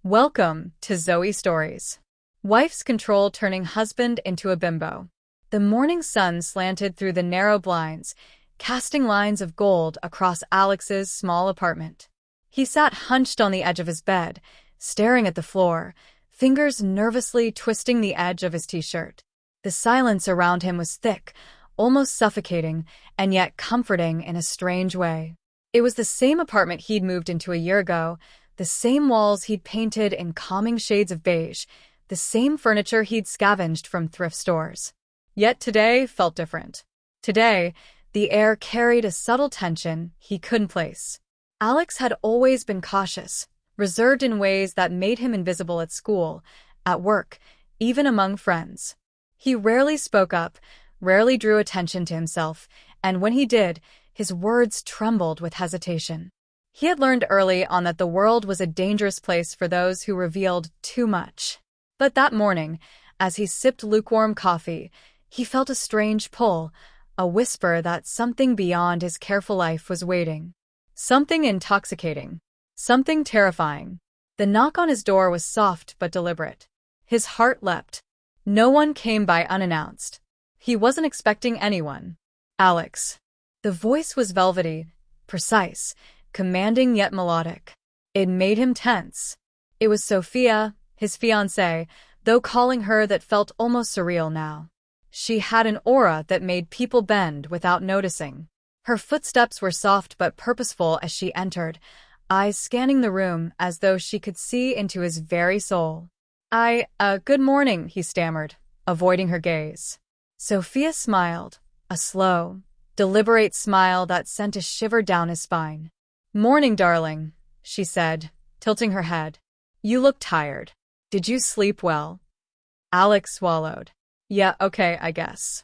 Welcome to Zoe Stories. Wife's control turning husband into a bimbo. The morning sun slanted through the narrow blinds, casting lines of gold across Alex's small apartment. He sat hunched on the edge of his bed, staring at the floor, fingers nervously twisting the edge of his t-shirt. The silence around him was thick, almost suffocating, and yet comforting in a strange way. It was the same apartment he'd moved into a year ago, the same walls he'd painted in calming shades of beige, the same furniture he'd scavenged from thrift stores. Yet today felt different. Today, the air carried a subtle tension he couldn't place. Alex had always been cautious, reserved in ways that made him invisible at school, at work, even among friends. He rarely spoke up, rarely drew attention to himself, and when he did, his words trembled with hesitation. He had learned early on that the world was a dangerous place for those who revealed too much. But that morning, as he sipped lukewarm coffee, he felt a strange pull, a whisper that something beyond his careful life was waiting. Something intoxicating. Something terrifying. The knock on his door was soft but deliberate. His heart leapt. No one came by unannounced. He wasn't expecting anyone. Alex. The voice was velvety, precise, commanding yet melodic. It made him tense. It was Sophia, his fiancée, though calling her that felt almost surreal now. She had an aura that made people bend without noticing. Her footsteps were soft but purposeful as she entered, eyes scanning the room as though she could see into his very soul. Good morning, he stammered, avoiding her gaze. Sophia smiled, a slow, deliberate smile that sent a shiver down his spine. Morning, darling, she said, tilting her head. You look tired. Did you sleep well? Alex swallowed. Yeah, okay, I guess.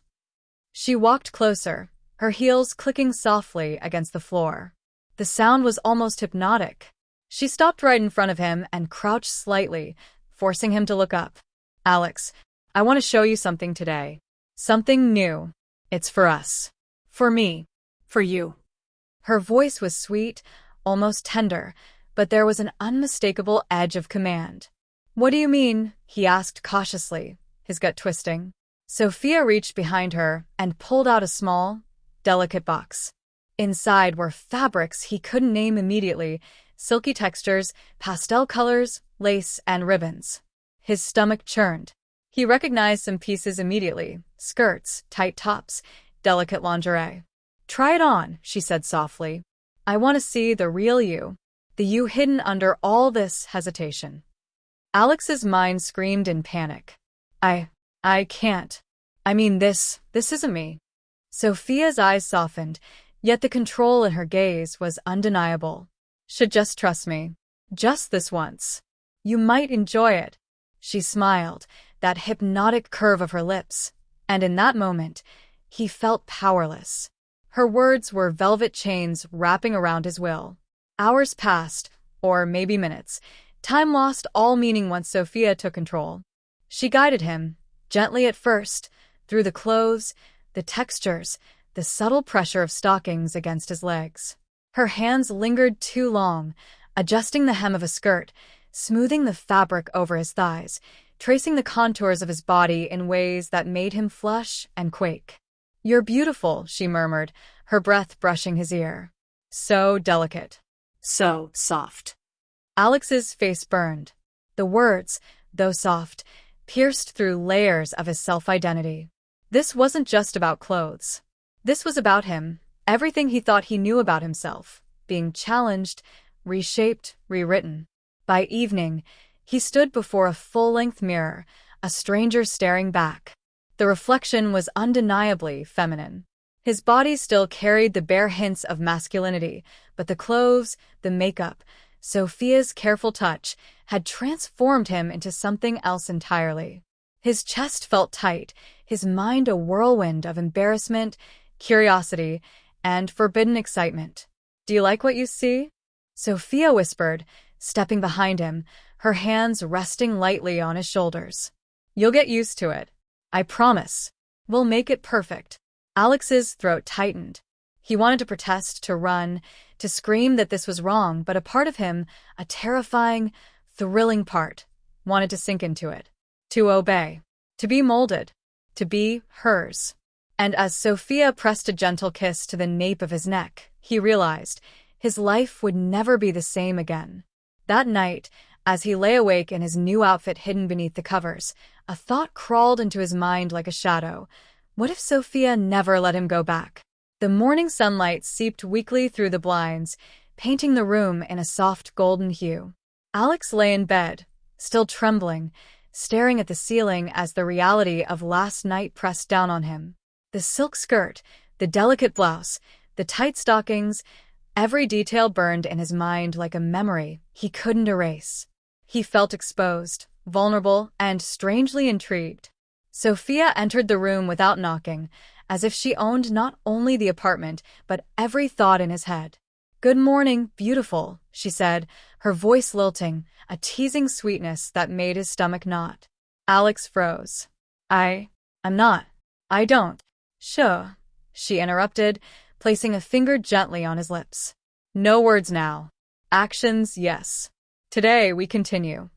She walked closer, her heels clicking softly against the floor. The sound was almost hypnotic. She stopped right in front of him and crouched slightly, forcing him to look up. Alex, I want to show you something today. Something new. It's for us. For me. For you. Her voice was sweet, almost tender, but there was an unmistakable edge of command. What do you mean? He asked cautiously, his gut twisting. Sophia reached behind her and pulled out a small, delicate box. Inside were fabrics he couldn't name immediately, silky textures, pastel colors, lace, and ribbons. His stomach churned. He recognized some pieces immediately: skirts, tight tops, delicate lingerie. Try it on, she said softly. I want to see the real you, the you hidden under all this hesitation. Alex's mind screamed in panic. I can't. I mean, this isn't me. Sophia's eyes softened, yet the control in her gaze was undeniable. Should just trust me. Just this once. You might enjoy it. She smiled, that hypnotic curve of her lips, and in that moment, he felt powerless. Her words were velvet chains wrapping around his will. Hours passed, or maybe minutes. Time lost all meaning once Sophia took control. She guided him, gently at first, through the clothes, the textures, the subtle pressure of stockings against his legs. Her hands lingered too long, adjusting the hem of a skirt, smoothing the fabric over his thighs, tracing the contours of his body in ways that made him flush and quake. You're beautiful, she murmured, her breath brushing his ear. So delicate. So soft. Alex's face burned. The words, though soft, pierced through layers of his self-identity. This wasn't just about clothes. This was about him, everything he thought he knew about himself, being challenged, reshaped, rewritten. By evening, he stood before a full-length mirror, a stranger staring back. The reflection was undeniably feminine. His body still carried the bare hints of masculinity, but the clothes, the makeup, Sophia's careful touch had transformed him into something else entirely. His chest felt tight, his mind a whirlwind of embarrassment, curiosity, and forbidden excitement. Do you like what you see? Sophia whispered, stepping behind him, her hands resting lightly on his shoulders. You'll get used to it. I promise. We'll make it perfect. Alex's throat tightened. He wanted to protest, to run, to scream that this was wrong, but a part of him, a terrifying, thrilling part, wanted to sink into it, to obey, to be molded, to be hers. And as Sophia pressed a gentle kiss to the nape of his neck, he realized his life would never be the same again. That night, as he lay awake in his new outfit hidden beneath the covers, a thought crawled into his mind like a shadow. What if Sophia never let him go back? The morning sunlight seeped weakly through the blinds, painting the room in a soft golden hue. Alex lay in bed, still trembling, staring at the ceiling as the reality of last night pressed down on him. The silk skirt, the delicate blouse, the tight stockings, every detail burned in his mind like a memory he couldn't erase. He felt exposed, vulnerable, and strangely intrigued. Sophia entered the room without knocking, as if she owned not only the apartment, but every thought in his head. "Good morning, beautiful," she said, her voice lilting, a teasing sweetness that made his stomach knot. Alex froze. I'm not. I don't. Sure," she interrupted, placing a finger gently on his lips. "No words now. Actions, yes. Today we continue."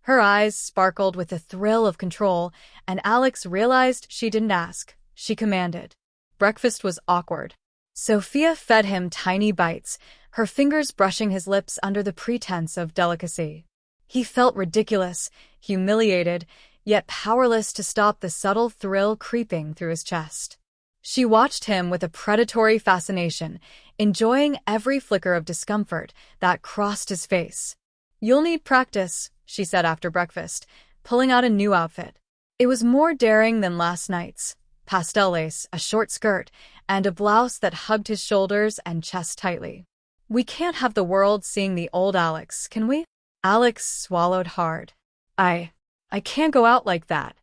Her eyes sparkled with the thrill of control, and Alex realized she didn't ask. She commanded. Breakfast was awkward. Sophia fed him tiny bites, her fingers brushing his lips under the pretense of delicacy. He felt ridiculous, humiliated, yet powerless to stop the subtle thrill creeping through his chest. She watched him with a predatory fascination, enjoying every flicker of discomfort that crossed his face. "You'll need practice," she said after breakfast, pulling out a new outfit. It was more daring than last night's. Pastel lace, a short skirt, and a blouse that hugged his shoulders and chest tightly. "We can't have the world seeing the old Alex, can we?" Alex swallowed hard. I can't go out like that."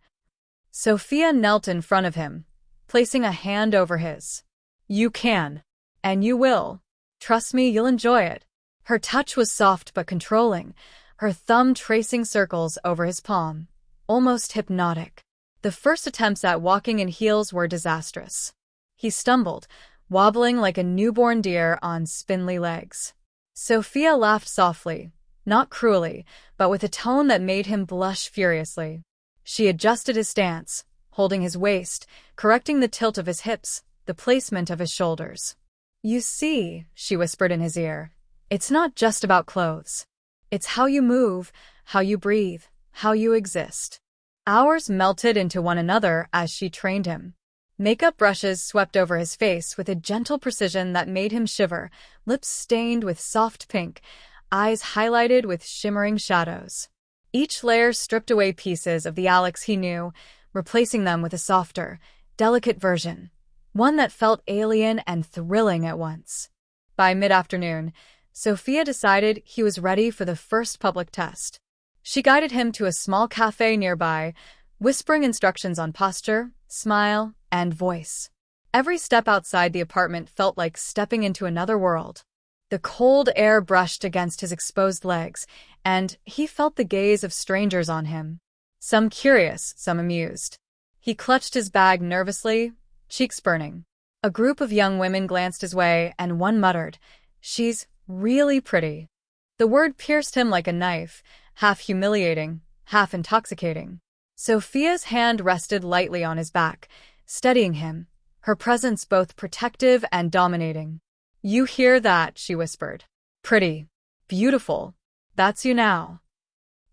Sophia knelt in front of him, placing a hand over his. "You can. And you will. Trust me, you'll enjoy it." Her touch was soft but controlling, her thumb tracing circles over his palm, almost hypnotic. The first attempts at walking in heels were disastrous. He stumbled, wobbling like a newborn deer on spindly legs. Sophia laughed softly, not cruelly, but with a tone that made him blush furiously. She adjusted his stance, holding his waist, correcting the tilt of his hips, the placement of his shoulders. "You see," she whispered in his ear, "it's not just about clothes. It's how you move, how you breathe, how you exist." Hours melted into one another as she trained him. Makeup brushes swept over his face with a gentle precision that made him shiver, lips stained with soft pink, eyes highlighted with shimmering shadows. Each layer stripped away pieces of the Alex he knew, replacing them with a softer, delicate version, one that felt alien and thrilling at once. By mid-afternoon, Sophia decided he was ready for the first public test. She guided him to a small cafe nearby, whispering instructions on posture, smile, and voice. Every step outside the apartment felt like stepping into another world. The cold air brushed against his exposed legs, and he felt the gaze of strangers on him. Some curious, some amused. He clutched his bag nervously, cheeks burning. A group of young women glanced his way, and one muttered, "She's really pretty." The word pierced him like a knife, half humiliating, half intoxicating. Sophia's hand rested lightly on his back, steadying him, her presence both protective and dominating. "You hear that?" she whispered. "Pretty. Beautiful. That's you now."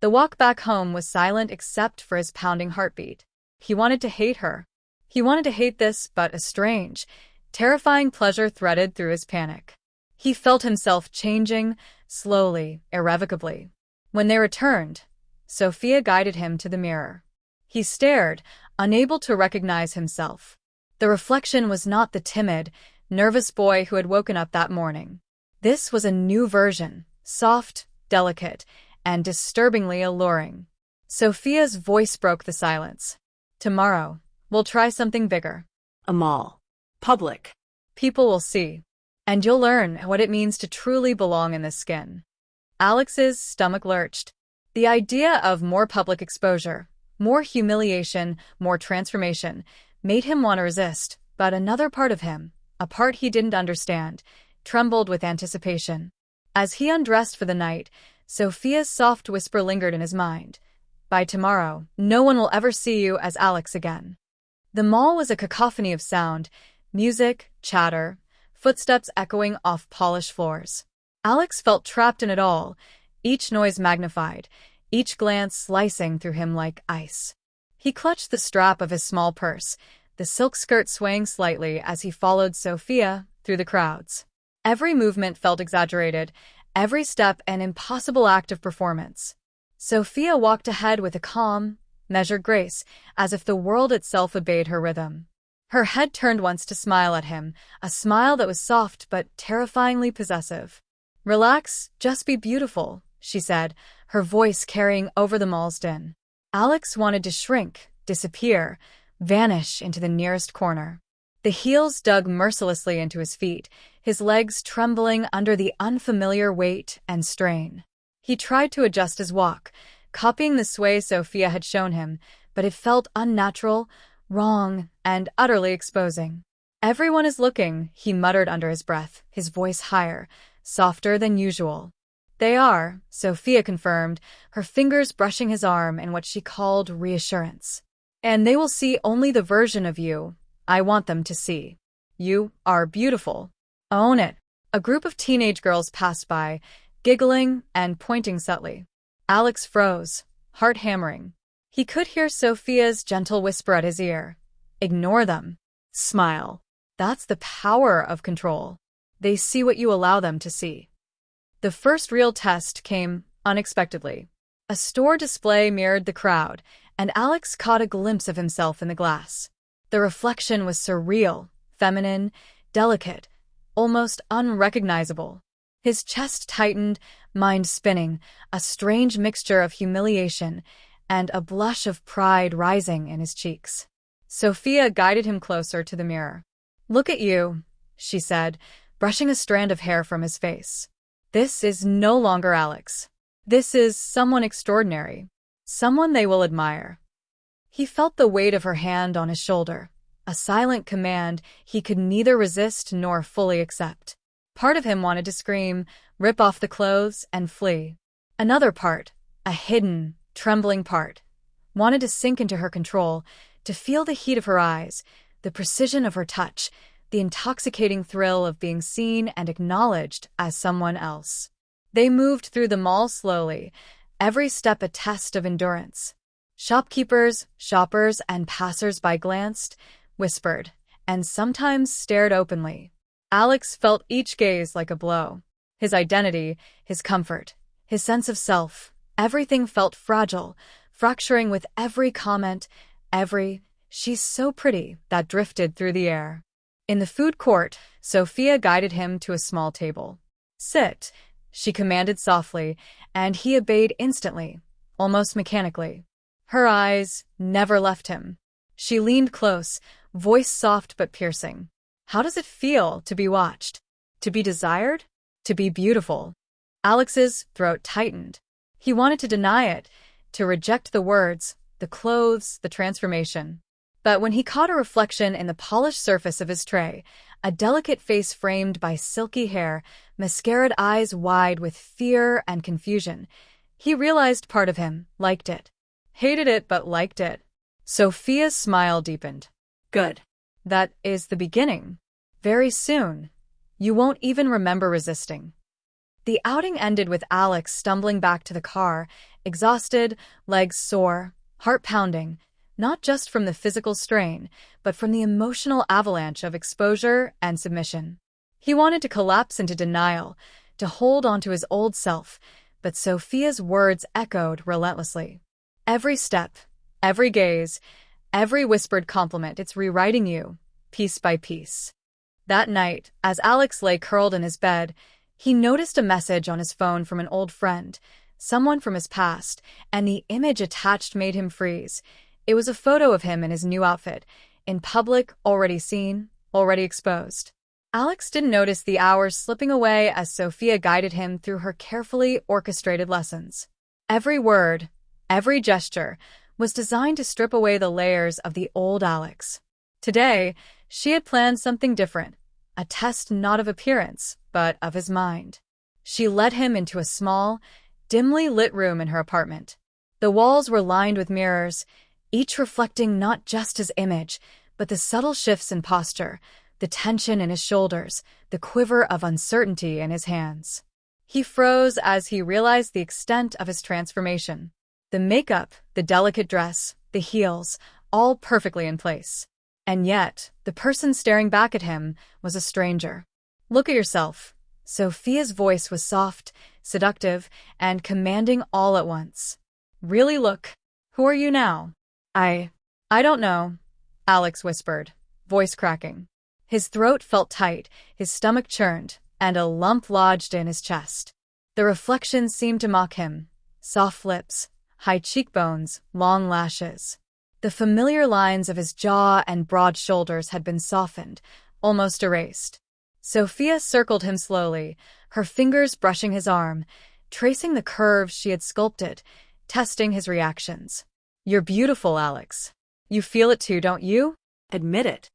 The walk back home was silent except for his pounding heartbeat. He wanted to hate her. He wanted to hate this, but a strange, terrifying pleasure threaded through his panic. He felt himself changing, slowly, irrevocably. When they returned, Sophia guided him to the mirror. He stared, unable to recognize himself. The reflection was not the timid, nervous boy who had woken up that morning. This was a new version, soft, delicate, and disturbingly alluring. Sophia's voice broke the silence. "Tomorrow, we'll try something bigger. A mall. Public. People will see. And you'll learn what it means to truly belong in this skin." Alex's stomach lurched. The idea of more public exposure, more humiliation, more transformation, made him want to resist, but another part of him, a part he didn't understand, trembled with anticipation. As he undressed for the night, Sophia's soft whisper lingered in his mind. By tomorrow, no one will ever see you as Alex again. The mall was a cacophony of sound, music, chatter, footsteps echoing off polished floors. Alex felt trapped in it all, each noise magnified, each glance slicing through him like ice. He clutched the strap of his small purse, the silk skirt swaying slightly as he followed Sophia through the crowds. Every movement felt exaggerated, every step an impossible act of performance. Sophia walked ahead with a calm, measured grace, as if the world itself obeyed her rhythm. Her head turned once to smile at him, a smile that was soft but terrifyingly possessive. "Relax, just be beautiful," she said, her voice carrying over the mall's din. Alex wanted to shrink, disappear, vanish into the nearest corner. The heels dug mercilessly into his feet, his legs trembling under the unfamiliar weight and strain. He tried to adjust his walk, copying the sway Sophia had shown him, but it felt unnatural, wrong, and utterly exposing. "Everyone is looking," he muttered under his breath, his voice higher, softer than usual. "They are," Sophia confirmed, her fingers brushing his arm in what she called reassurance. "And they will see only the version of you I want them to see. You are beautiful. Own it." A group of teenage girls passed by, giggling and pointing subtly. Alex froze, heart hammering. He could hear Sophia's gentle whisper at his ear. "Ignore them. Smile. That's the power of control. They see what you allow them to see." The first real test came unexpectedly. A store display mirrored the crowd, and Alex caught a glimpse of himself in the glass. The reflection was surreal, feminine, delicate, almost unrecognizable. His chest tightened, mind spinning, a strange mixture of humiliation and a blush of pride rising in his cheeks. Sophia guided him closer to the mirror. "Look at you," she said, brushing a strand of hair from his face. "This is no longer Alex. This is someone extraordinary, someone they will admire." He felt the weight of her hand on his shoulder, a silent command he could neither resist nor fully accept. Part of him wanted to scream, rip off the clothes, and flee. Another part, a hidden, trembling part, wanted to sink into her control, to feel the heat of her eyes, the precision of her touch, the intoxicating thrill of being seen and acknowledged as someone else. They moved through the mall slowly, every step a test of endurance. Shopkeepers, shoppers, and passers-by glanced, whispered, and sometimes stared openly. Alex felt each gaze like a blow. His identity, his comfort, his sense of self, everything felt fragile, fracturing with every comment, "She's so pretty," that drifted through the air. In the food court, Sophia guided him to a small table. "Sit," she commanded softly, and he obeyed instantly, almost mechanically. Her eyes never left him. She leaned close, voice soft but piercing. "How does it feel to be watched? To be desired? To be beautiful?" Alex's throat tightened. He wanted to deny it, to reject the words, the clothes, the transformation. But when he caught a reflection in the polished surface of his tray, a delicate face framed by silky hair, mascaraed eyes wide with fear and confusion, he realized part of him liked it. Hated it, but liked it. Sophia's smile deepened. "Good. "That is the beginning. Very soon, you won't even remember resisting." The outing ended with Alex stumbling back to the car, exhausted, legs sore, heart pounding, not just from the physical strain, but from the emotional avalanche of exposure and submission. He wanted to collapse into denial, to hold onto his old self, but Sophia's words echoed relentlessly. "Every step, every gaze, every whispered compliment, it's rewriting you, piece by piece." That night, as Alex lay curled in his bed, he noticed a message on his phone from an old friend, someone from his past, and the image attached made him freeze. It was a photo of him in his new outfit, in public, already seen, already exposed. Alex didn't notice the hours slipping away as Sophia guided him through her carefully orchestrated lessons. Every word, every gesture, was designed to strip away the layers of the old Alex. Today, she had planned something different, a test not of appearance, but of his mind. She led him into a small, dimly lit room in her apartment. The walls were lined with mirrors, each reflecting not just his image, but the subtle shifts in posture, the tension in his shoulders, the quiver of uncertainty in his hands. He froze as he realized the extent of his transformation. The makeup, the delicate dress, the heels, all perfectly in place. And yet, the person staring back at him was a stranger. "Look at yourself." Sophia's voice was soft, seductive, and commanding all at once. "Really look. Who are you now?" I don't know," Alex whispered, voice cracking. His throat felt tight, his stomach churned, and a lump lodged in his chest. The reflection seemed to mock him. Soft lips, high cheekbones, long lashes. The familiar lines of his jaw and broad shoulders had been softened, almost erased. Sophia circled him slowly, her fingers brushing his arm, tracing the curves she had sculpted, testing his reactions. "You're beautiful, Alex. You feel it too, don't you?" Admit it.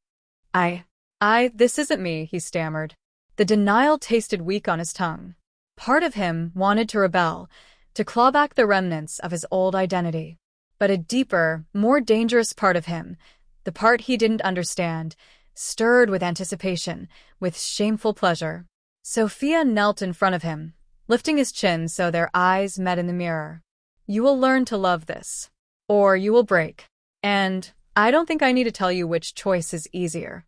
This isn't me," he stammered. The denial tasted weak on his tongue. Part of him wanted to rebel, to claw back the remnants of his old identity. But a deeper, more dangerous part of him, the part he didn't understand, stirred with anticipation, with shameful pleasure. Sophia knelt in front of him, lifting his chin so their eyes met in the mirror. "You will learn to love this. Or you will break. And I don't think I need to tell you which choice is easier."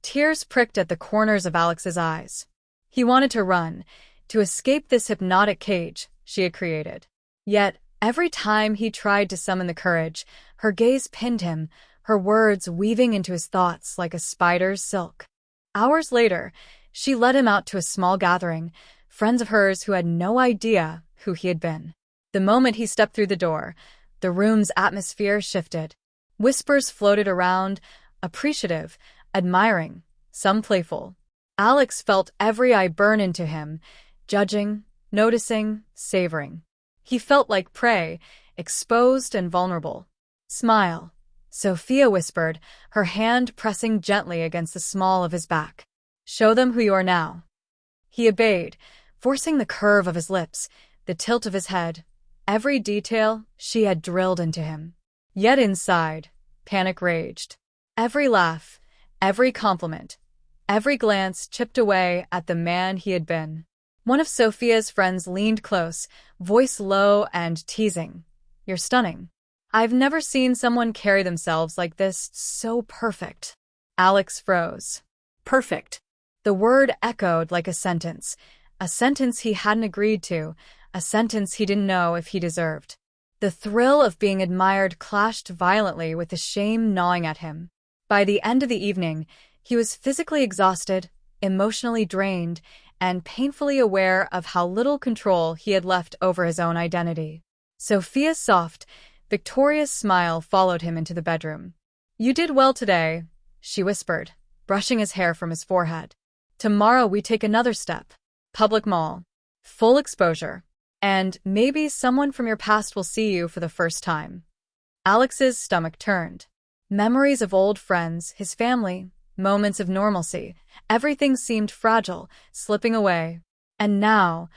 Tears pricked at the corners of Alex's eyes. He wanted to run, to escape this hypnotic cage she had created. Yet, every time he tried to summon the courage, her gaze pinned him, her words weaving into his thoughts like a spider's silk. Hours later, she led him out to a small gathering, friends of hers who had no idea who he had been. The moment he stepped through the door, the room's atmosphere shifted. Whispers floated around, appreciative, admiring, some playful. Alex felt every eye burn into him, judging, noticing, savoring. He felt like prey, exposed and vulnerable. "Smile," Sophia whispered, her hand pressing gently against the small of his back. "Show them who you are now." He obeyed, forcing the curve of his lips, the tilt of his head, every detail she had drilled into him. Yet inside, panic raged. Every laugh, every compliment, every glance chipped away at the man he had been. One of Sophia's friends leaned close, voice low and teasing. "You're stunning. I've never seen someone carry themselves like this, so perfect." Alex froze. Perfect. The word echoed like a sentence he hadn't agreed to, a sentence he didn't know if he deserved. The thrill of being admired clashed violently with the shame gnawing at him. By the end of the evening, he was physically exhausted, emotionally drained, and painfully aware of how little control he had left over his own identity. Sophia's soft, victorious smile followed him into the bedroom. "You did well today," she whispered, brushing his hair from his forehead. "Tomorrow we take another step. Public mall. Full exposure. And maybe someone from your past will see you for the first time." Alex's stomach turned. Memories of old friends, his family, moments of normalcy, everything seemed fragile, slipping away. And now,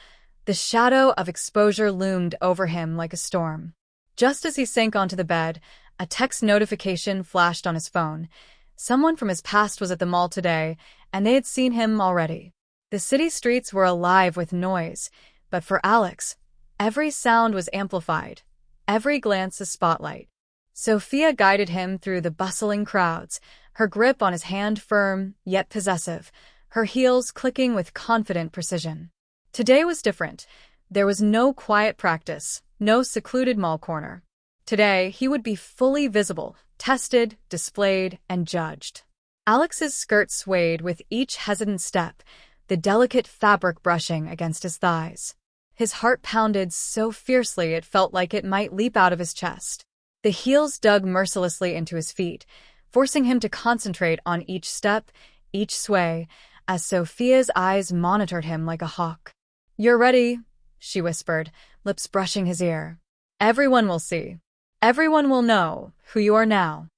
the shadow of exposure loomed over him like a storm. Just as he sank onto the bed, a text notification flashed on his phone. Someone from his past was at the mall today, and they had seen him already. The city streets were alive with noise, but for Alex, every sound was amplified, every glance a spotlight. Sophia guided him through the bustling crowds, her grip on his hand firm, yet possessive, her heels clicking with confident precision. Today was different. There was no quiet practice, no secluded mall corner. Today, he would be fully visible, tested, displayed, and judged. Alex's skirt swayed with each hesitant step, the delicate fabric brushing against his thighs. His heart pounded so fiercely it felt like it might leap out of his chest. The heels dug mercilessly into his feet, forcing him to concentrate on each step, each sway, as Sophia's eyes monitored him like a hawk. "You're ready," she whispered, lips brushing his ear. "Everyone will see. Everyone will know who you are now."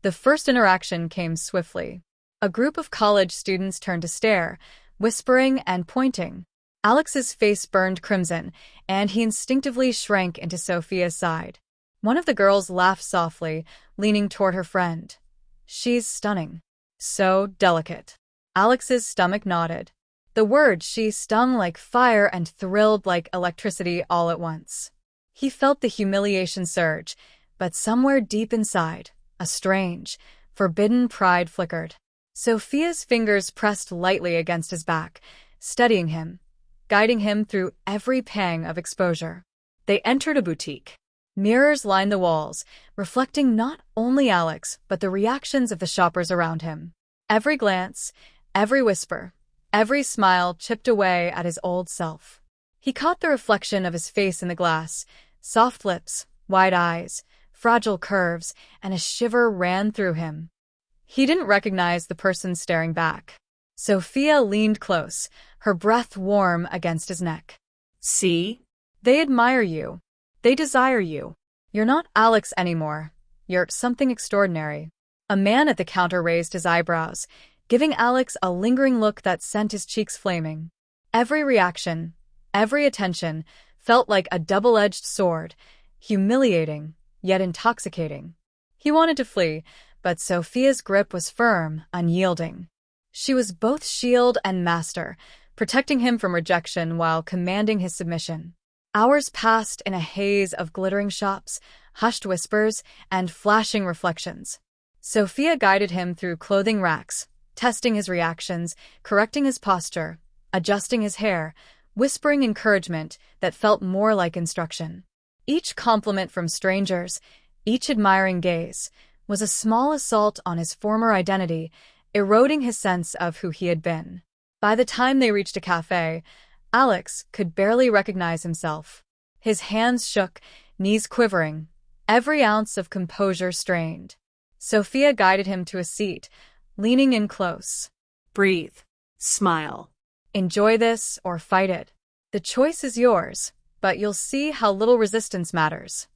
The first interaction came swiftly. A group of college students turned to stare, whispering and pointing. Alex's face burned crimson, and he instinctively shrank into Sophia's side. One of the girls laughed softly, leaning toward her friend. "She's stunning. So delicate." Alex's stomach nodded. The word "she" stung like fire and thrilled like electricity all at once. He felt the humiliation surge, but somewhere deep inside, a strange, forbidden pride flickered. Sophia's fingers pressed lightly against his back, steadying him, guiding him through every pang of exposure. They entered a boutique. Mirrors lined the walls, reflecting not only Alex but the reactions of the shoppers around him. Every glance, every whisper, every smile chipped away at his old self. He caught the reflection of his face in the glass, soft lips, wide eyes, fragile curves, and a shiver ran through him. He didn't recognize the person staring back. Sophia leaned close, her breath warm against his neck. "See? They admire you. They desire you. You're not Alex anymore. You're something extraordinary." A man at the counter raised his eyebrows, giving Alex a lingering look that sent his cheeks flaming. Every reaction, every attention, felt like a double-edged sword, humiliating, yet intoxicating. He wanted to flee, but Sophia's grip was firm, unyielding. She was both shield and master, protecting him from rejection while commanding his submission. Hours passed in a haze of glittering shops, hushed whispers, and flashing reflections. Sophia guided him through clothing racks, testing his reactions, correcting his posture, adjusting his hair, whispering encouragement that felt more like instruction. Each compliment from strangers, each admiring gaze, was a small assault on his former identity, eroding his sense of who he had been. By the time they reached a cafe, Alex could barely recognize himself. His hands shook, knees quivering, every ounce of composure strained. Sophia guided him to a seat, leaning in close. Breathe. Smile. Enjoy this or fight it. The choice is yours, but you'll see how little resistance matters.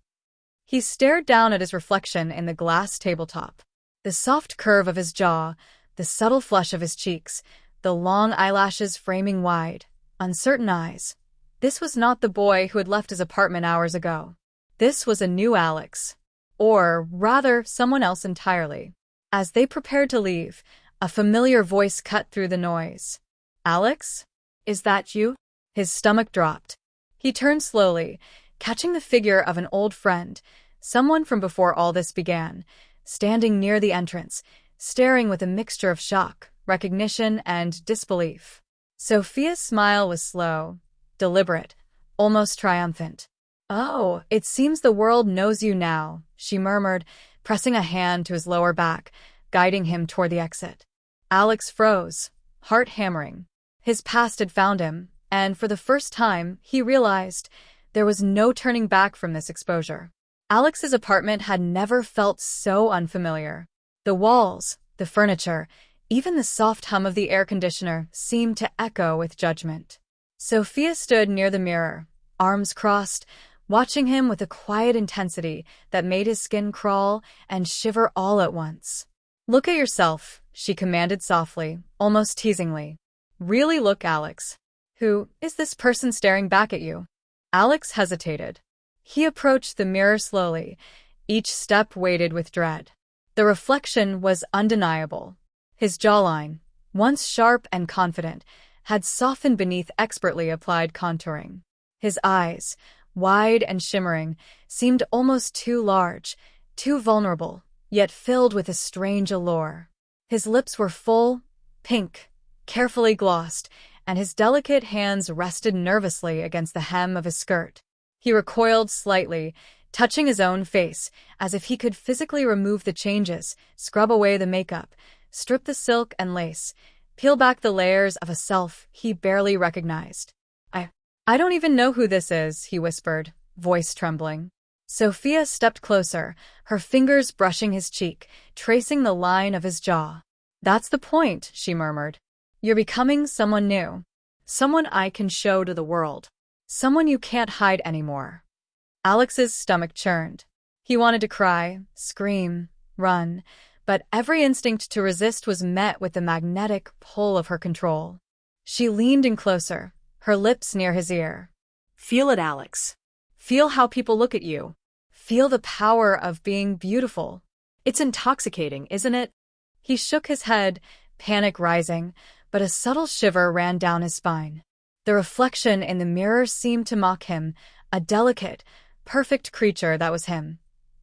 He stared down at his reflection in the glass tabletop. The soft curve of his jaw, the subtle flush of his cheeks, the long eyelashes framing wide, uncertain eyes. This was not the boy who had left his apartment hours ago. This was a new Alex. Or, rather, someone else entirely. As they prepared to leave, a familiar voice cut through the noise. "Alex? Is that you?" His stomach dropped. He turned slowly, catching the figure of an old friend, someone from before all this began, standing near the entrance, staring with a mixture of shock, recognition, and disbelief. Sophia's smile was slow, deliberate, almost triumphant. "Oh, it seems the world knows you now," she murmured, pressing a hand to his lower back, guiding him toward the exit. Alex froze, heart hammering. His past had found him, and for the first time, he realized there was no turning back from this exposure. Alex's apartment had never felt so unfamiliar. The walls, the furniture, even the soft hum of the air conditioner seemed to echo with judgment. Sophia stood near the mirror, arms crossed, watching him with a quiet intensity that made his skin crawl and shiver all at once. "Look at yourself," she commanded softly, almost teasingly. "Really look, Alex. Who is this person staring back at you?" Alex hesitated. He approached the mirror slowly, each step weighted with dread. The reflection was undeniable. His jawline, once sharp and confident, had softened beneath expertly applied contouring. His eyes, wide and shimmering, seemed almost too large, too vulnerable, yet filled with a strange allure. His lips were full, pink, carefully glossed, and his delicate hands rested nervously against the hem of his skirt. He recoiled slightly, touching his own face, as if he could physically remove the changes, scrub away the makeup, strip the silk and lace, peel back the layers of a self he barely recognized. I don't even know who this is," he whispered, voice trembling. Sophia stepped closer, her fingers brushing his cheek, tracing the line of his jaw. "That's the point," she murmured. "You're becoming someone new. Someone I can show to the world. Someone you can't hide anymore." Alex's stomach churned. He wanted to cry, scream, run, but every instinct to resist was met with the magnetic pull of her control. She leaned in closer, her lips near his ear. Feel it, Alex. Feel how people look at you. Feel the power of being beautiful. It's intoxicating, isn't it? He shook his head, panic rising, but a subtle shiver ran down his spine. The reflection in the mirror seemed to mock him, a delicate, perfect creature that was him.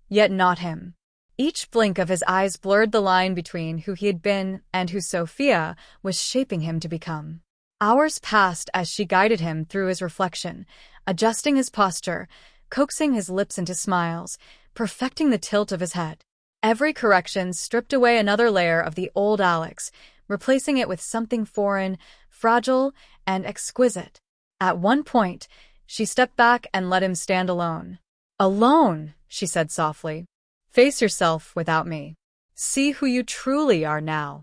Yet not him. Each blink of his eyes blurred the line between who he had been and who Sophia was shaping him to become. Hours passed as she guided him through his reflection, adjusting his posture, coaxing his lips into smiles, perfecting the tilt of his head. Every correction stripped away another layer of the old Alex, replacing it with something foreign, fragile, and exquisite. At one point, she stepped back and let him stand alone. "Alone," she said softly. "Face yourself without me. See who you truly are now."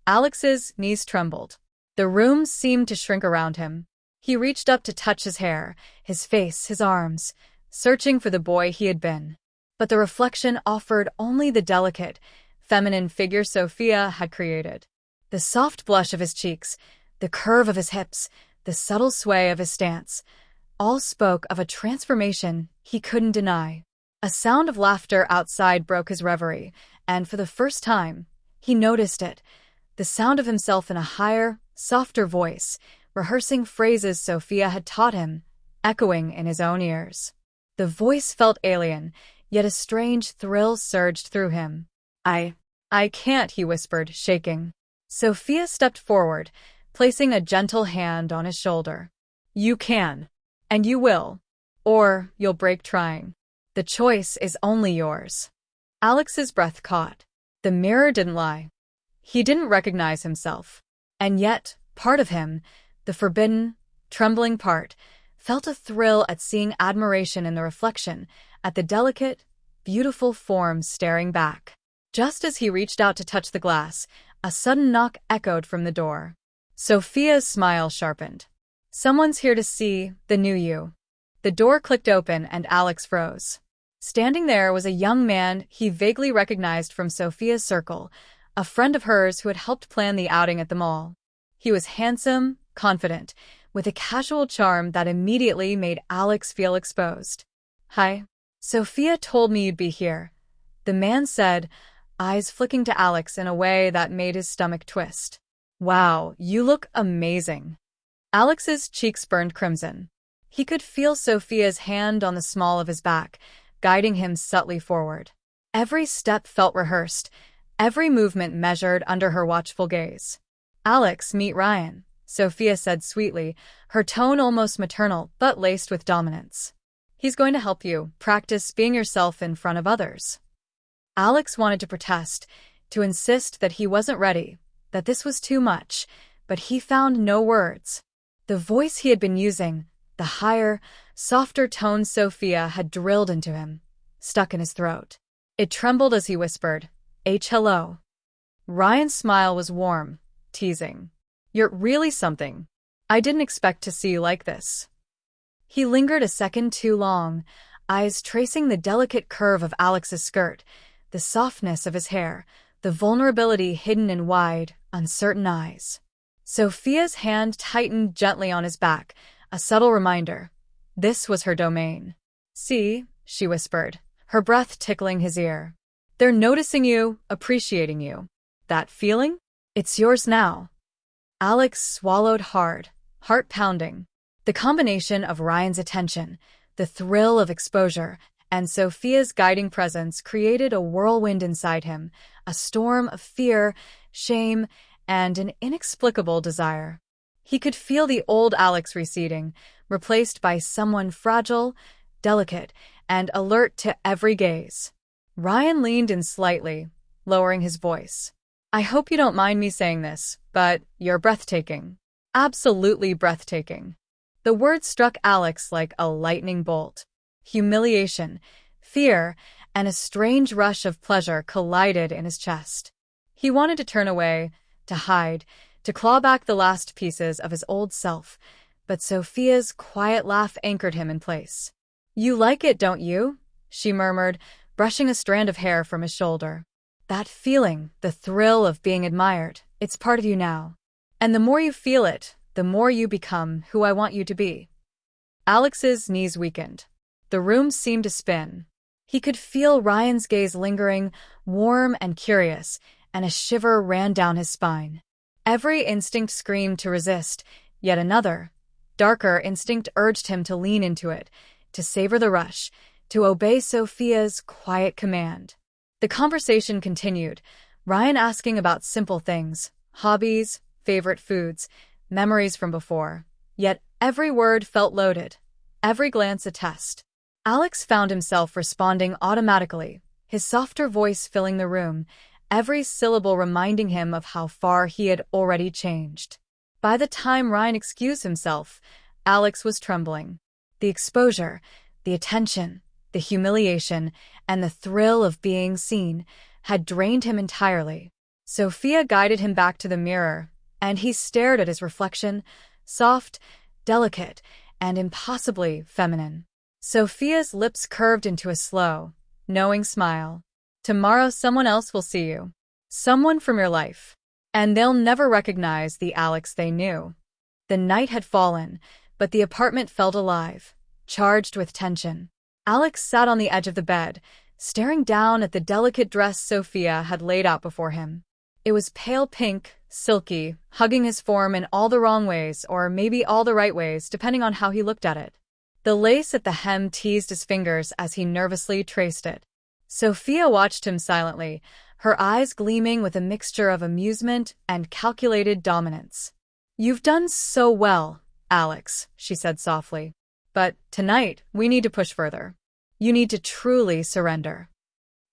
Alex's knees trembled. The room seemed to shrink around him. He reached up to touch his hair, his face, his arms, searching for the boy he had been. But the reflection offered only the delicate, feminine figure Sophia had created. The soft blush of his cheeks, the curve of his hips, the subtle sway of his stance, all spoke of a transformation he couldn't deny. A sound of laughter outside broke his reverie, and for the first time, he noticed it, the sound of himself in a higher, softer voice, rehearsing phrases Sophia had taught him, echoing in his own ears. The voice felt alien, yet a strange thrill surged through him. I can't," he whispered, shaking. Sophia stepped forward, placing a gentle hand on his shoulder. "You can. And you will. Or you'll break trying. The choice is only yours." Alex's breath caught. The mirror didn't lie. He didn't recognize himself. And yet, part of him, the forbidden, trembling part, felt a thrill at seeing admiration in the reflection, at the delicate, beautiful form staring back. Just as he reached out to touch the glass, a sudden knock echoed from the door. Sophia's smile sharpened. "Someone's here to see the new you." The door clicked open and Alex froze. Standing there was a young man he vaguely recognized from Sophia's circle, a friend of hers who had helped plan the outing at the mall. He was handsome, confident, with a casual charm that immediately made Alex feel exposed. "Hi. Sophia told me you'd be here," the man said, eyes flicking to Alex in a way that made his stomach twist. "Wow, you look amazing." Alex's cheeks burned crimson. He could feel Sophia's hand on the small of his back, guiding him subtly forward. Every step felt rehearsed, every movement measured under her watchful gaze. "Alex, meet Ryan," Sophia said sweetly, her tone almost maternal but laced with dominance. "He's going to help you practice being yourself in front of others." Alex wanted to protest, to insist that he wasn't ready, that this was too much, but he found no words. The voice he had been using, the higher, softer tones Sophia had drilled into him, stuck in his throat. It trembled as he whispered, "Hello." Ryan's smile was warm, teasing. "You're really something. I didn't expect to see you like this." He lingered a second too long, eyes tracing the delicate curve of Alex's skirt, the softness of his hair, the vulnerability hidden in wide, uncertain eyes. Sophia's hand tightened gently on his back, a subtle reminder. This was her domain. "See," she whispered, her breath tickling his ear. "They're noticing you, appreciating you. That feeling? It's yours now." Alex swallowed hard, heart pounding. The combination of Ryan's attention, the thrill of exposure, and Sophia's guiding presence created a whirlwind inside him, a storm of fear, shame, and an inexplicable desire. He could feel the old Alex receding, replaced by someone fragile, delicate, and alert to every gaze. Ryan leaned in slightly, lowering his voice. "I hope you don't mind me saying this, but you're breathtaking. Absolutely breathtaking." The words struck Alex like a lightning bolt. Humiliation, fear, and a strange rush of pleasure collided in his chest. He wanted to turn away, to hide, to claw back the last pieces of his old self, but Sophia's quiet laugh anchored him in place. "You like it, don't you?" she murmured, brushing a strand of hair from his shoulder. "That feeling, the thrill of being admired, it's part of you now. And the more you feel it, the more you become who I want you to be. Alex's knees weakened. The room seemed to spin. He could feel Ryan's gaze lingering, warm and curious, and a shiver ran down his spine. Every instinct screamed to resist, yet another, darker instinct urged him to lean into it, to savor the rush, to obey Sophia's quiet command. The conversation continued, Ryan asking about simple things, hobbies, favorite foods, memories from before. Yet every word felt loaded, every glance a test. Alex found himself responding automatically, his softer voice filling the room, every syllable reminding him of how far he had already changed. By the time Ryan excused himself, Alex was trembling. The exposure, the attention, the humiliation, and the thrill of being seen had drained him entirely. Sophia guided him back to the mirror, and he stared at his reflection, soft, delicate, and impossibly feminine. Sophia's lips curved into a slow, knowing smile. Tomorrow someone else will see you. Someone from your life. And they'll never recognize the Alex they knew. The night had fallen, but the apartment felt alive, charged with tension. Alex sat on the edge of the bed, staring down at the delicate dress Sophia had laid out before him. It was pale pink, silky, hugging his form in all the wrong ways, or maybe all the right ways, depending on how he looked at it. The lace at the hem teased his fingers as he nervously traced it. Sophia watched him silently, her eyes gleaming with a mixture of amusement and calculated dominance. "You've done so well, Alex," she said softly. "But tonight, we need to push further. You need to truly surrender."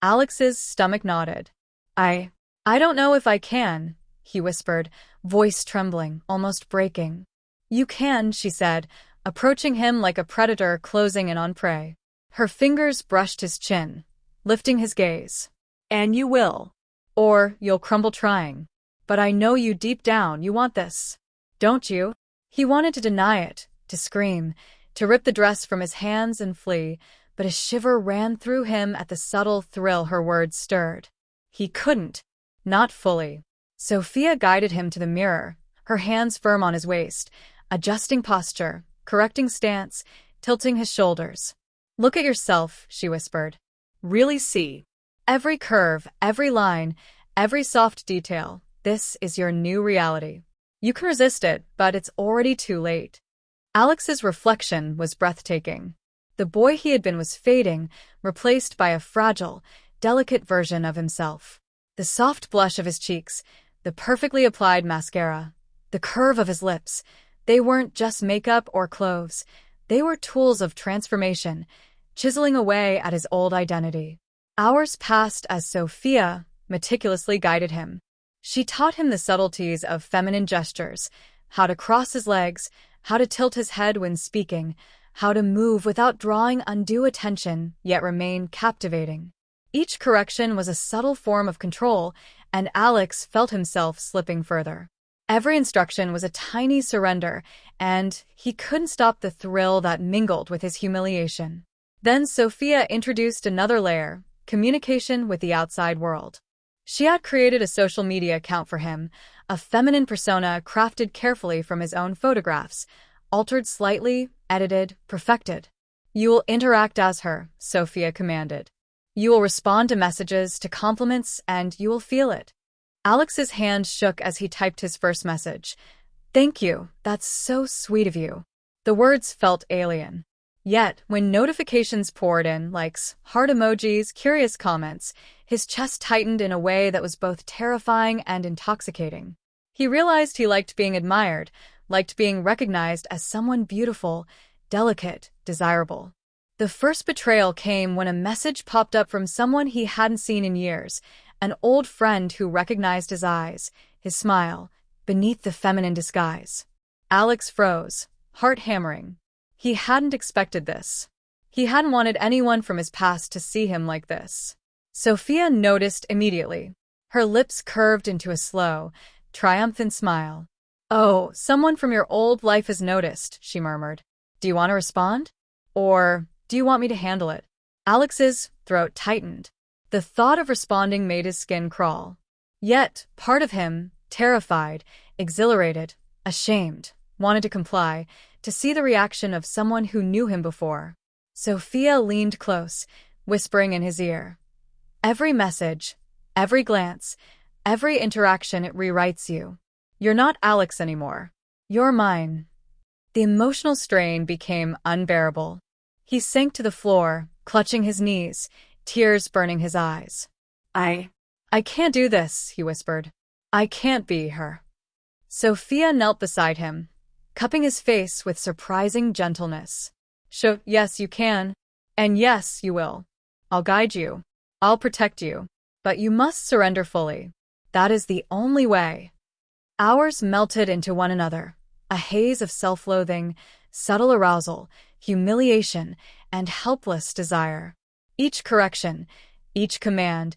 Alex's stomach nodded. I don't know if I can," he whispered, voice trembling, almost breaking. "You can," she said, approaching him like a predator closing in on prey. Her fingers brushed his chin, lifting his gaze. "And you will. Or you'll crumble trying. But I know you deep down you want this. Don't you?" He wanted to deny it, to scream, to rip the dress from his hands and flee, but a shiver ran through him at the subtle thrill her words stirred. He couldn't. Not fully. Sophia guided him to the mirror, her hands firm on his waist, adjusting posture, correcting stance, tilting his shoulders. "Look at yourself," she whispered. "Really see. Every curve, every line, every soft detail. This is your new reality. You can resist it, but it's already too late." Alex's reflection was breathtaking. The boy he had been was fading, replaced by a fragile, delicate version of himself. The soft blush of his cheeks, the perfectly applied mascara, the curve of his lips, they weren't just makeup or clothes. They were tools of transformation, chiseling away at his old identity. Hours passed as Sophia meticulously guided him. She taught him the subtleties of feminine gestures, how to cross his legs, how to tilt his head when speaking, how to move without drawing undue attention yet remain captivating. Each correction was a subtle form of control, and Alex felt himself slipping further. Every instruction was a tiny surrender, and he couldn't stop the thrill that mingled with his humiliation. Then Sophia introduced another layer, communication with the outside world. She had created a social media account for him, a feminine persona crafted carefully from his own photographs, altered slightly, edited, perfected. "You will interact as her," Sophia commanded. "You will respond to messages, to compliments, and you will feel it." Alex's hand shook as he typed his first message. "Thank you, that's so sweet of you." The words felt alien. Yet, when notifications poured in, likes, heart emojis, curious comments, his chest tightened in a way that was both terrifying and intoxicating. He realized he liked being admired, liked being recognized as someone beautiful, delicate, desirable. The first betrayal came when a message popped up from someone he hadn't seen in years, an old friend who recognized his eyes, his smile, beneath the feminine disguise. Alex froze, heart hammering. He hadn't expected this. He hadn't wanted anyone from his past to see him like this. Sophia noticed immediately. Her lips curved into a slow, triumphant smile. "Oh, someone from your old life has noticed," she murmured. "Do you want to respond? Or do you want me to handle it?" Alex's throat tightened. The thought of responding made his skin crawl. Yet, part of him, terrified, exhilarated, ashamed, wanted to comply, to see the reaction of someone who knew him before. Sophia leaned close, whispering in his ear. Every message, every glance, every interaction, it rewrites you. You're not Alex anymore. You're mine. The emotional strain became unbearable. He sank to the floor, clutching his knees, tears burning his eyes. I can't do this, he whispered. I can't be her. Sophia knelt beside him, cupping his face with surprising gentleness. Yes, you can. And yes, you will. I'll guide you. I'll protect you. But you must surrender fully. That is the only way. Hours melted into one another, a haze of self-loathing, subtle arousal, humiliation, and helpless desire. Each correction, each command,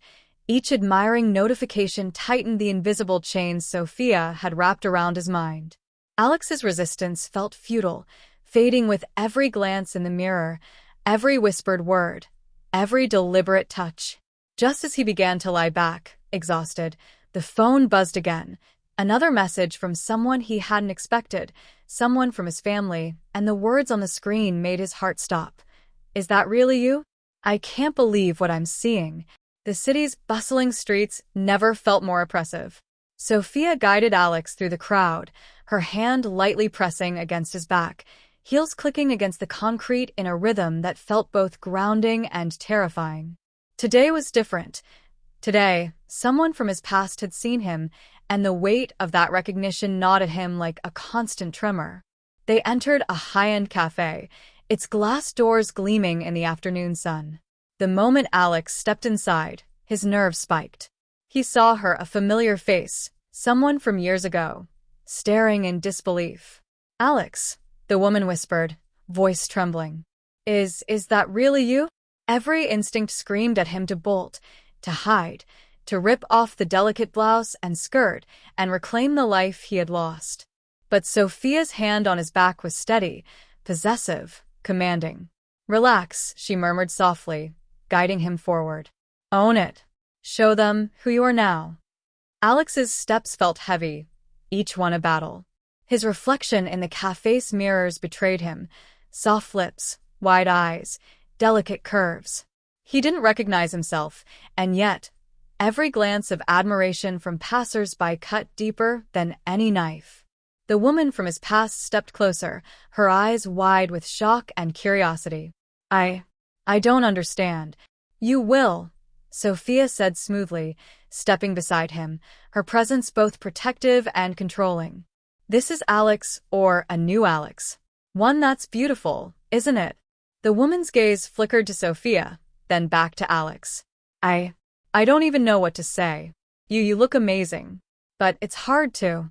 each admiring notification tightened the invisible chains Sophia had wrapped around his mind. Alex's resistance felt futile, fading with every glance in the mirror, every whispered word, every deliberate touch. Just as he began to lie back, exhausted, the phone buzzed again. Another message from someone he hadn't expected, someone from his family, and the words on the screen made his heart stop. Is that really you? I can't believe what I'm seeing. The city's bustling streets never felt more oppressive. Sophia guided Alex through the crowd, her hand lightly pressing against his back, heels clicking against the concrete in a rhythm that felt both grounding and terrifying. Today was different. Today, someone from his past had seen him, and the weight of that recognition gnawed at him like a constant tremor. They entered a high-end cafe, its glass doors gleaming in the afternoon sun. The moment Alex stepped inside, his nerves spiked. He saw her, a familiar face, someone from years ago, staring in disbelief. Alex, the woman whispered, voice trembling. Is that really you? Every instinct screamed at him to bolt, to hide, to rip off the delicate blouse and skirt and reclaim the life he had lost. But Sophia's hand on his back was steady, possessive, commanding. Relax, she murmured softly, guiding him forward. Own it. Show them who you are now. Alex's steps felt heavy, each one a battle. His reflection in the cafe's mirrors betrayed him, soft lips, wide eyes, delicate curves. He didn't recognize himself, and yet, every glance of admiration from passers-by cut deeper than any knife. The woman from his past stepped closer, her eyes wide with shock and curiosity. I don't understand. You will, Sophia said smoothly, stepping beside him, her presence both protective and controlling. This is Alex, or a new Alex. One that's beautiful, isn't it? The woman's gaze flickered to Sophia, then back to Alex. I don't even know what to say. You look amazing. But it's hard to.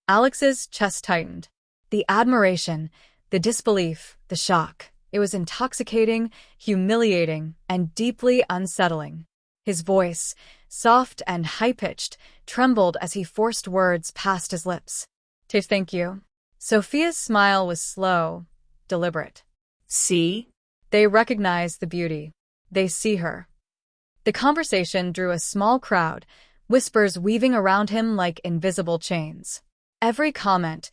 Alex's chest tightened. The admiration, the disbelief, the shock. It was intoxicating, humiliating, and deeply unsettling. His voice, soft and high-pitched, trembled as he forced words past his lips. Thank you. Sophia's smile was slow, deliberate. See? They recognize the beauty. They see her. The conversation drew a small crowd, whispers weaving around him like invisible chains. Every comment,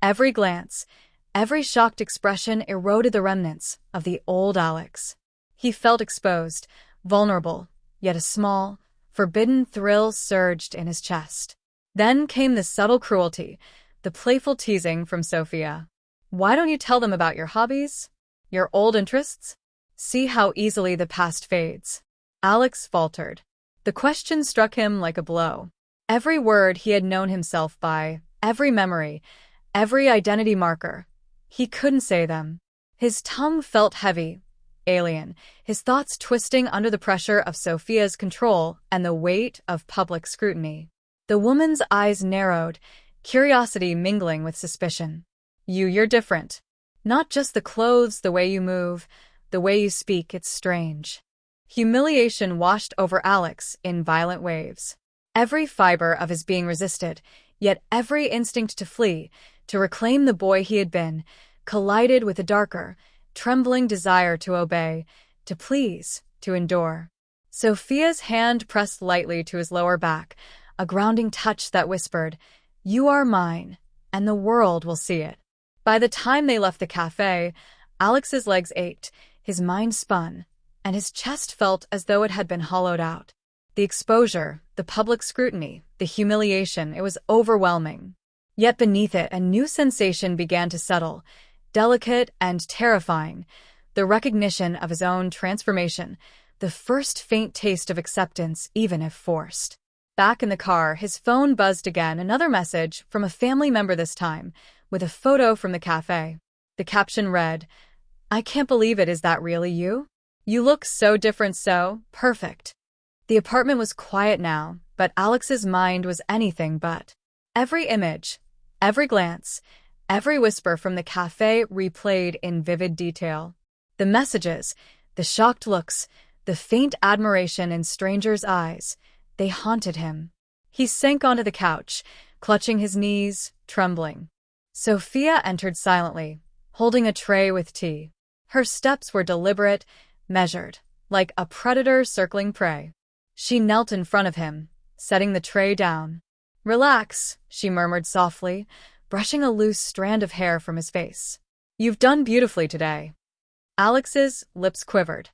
every glance, every shocked expression eroded the remnants of the old Alex. He felt exposed, vulnerable, yet a small, forbidden thrill surged in his chest. Then came the subtle cruelty, the playful teasing from Sophia. Why don't you tell them about your hobbies? Your old interests? See how easily the past fades. Alex faltered. The question struck him like a blow. Every word he had known himself by, every memory, every identity marker. He couldn't say them. His tongue felt heavy, alien, his thoughts twisting under the pressure of Sophia's control and the weight of public scrutiny. The woman's eyes narrowed, curiosity mingling with suspicion. You're different. Not just the clothes, the way you move, the way you speak, it's strange. Humiliation washed over Alex in violent waves. Every fiber of his being resisted, yet every instinct to flee, to reclaim the boy he had been, collided with a darker, trembling desire to obey, to please, to endure. Sophia's hand pressed lightly to his lower back, a grounding touch that whispered, "You are mine, and the world will see it." By the time they left the cafe, Alex's legs ached, his mind spun, and his chest felt as though it had been hollowed out. The exposure, the public scrutiny, the humiliation, it was overwhelming. Yet beneath it, a new sensation began to settle, delicate and terrifying, the recognition of his own transformation, the first faint taste of acceptance, even if forced. Back in the car, his phone buzzed again, another message from a family member this time, with a photo from the cafe. The caption read, "I can't believe it, is that really you? You look so different, so perfect." The apartment was quiet now, but Alex's mind was anything but. Every image, every glance, every whisper from the cafe replayed in vivid detail. The messages, the shocked looks, the faint admiration in strangers' eyes, they haunted him. He sank onto the couch, clutching his knees, trembling. Sophia entered silently, holding a tray with tea. Her steps were deliberate, measured, like a predator circling prey. She knelt in front of him, setting the tray down. "Relax," she murmured softly, brushing a loose strand of hair from his face. "You've done beautifully today." Alex's lips quivered.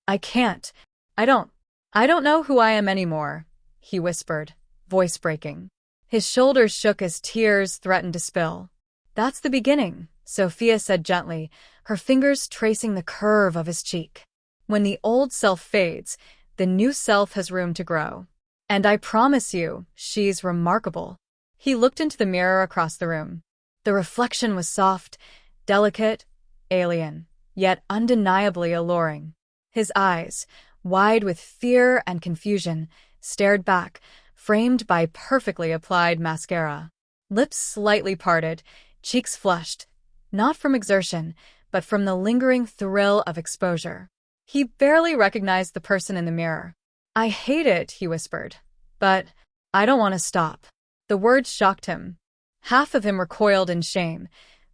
I can't. I don't know who I am anymore," he whispered, voice breaking. His shoulders shook as tears threatened to spill. "That's the beginning," Sophia said gently, her fingers tracing the curve of his cheek. "When the old self fades, the new self has room to grow. And I promise you, she's remarkable." He looked into the mirror across the room. The reflection was soft, delicate, alien, yet undeniably alluring. His eyes, wide with fear and confusion, stared back, framed by perfectly applied mascara. Lips slightly parted, cheeks flushed, not from exertion, but from the lingering thrill of exposure. He barely recognized the person in the mirror. "I hate it," he whispered, "but I don't want to stop." The words shocked him. Half of him recoiled in shame,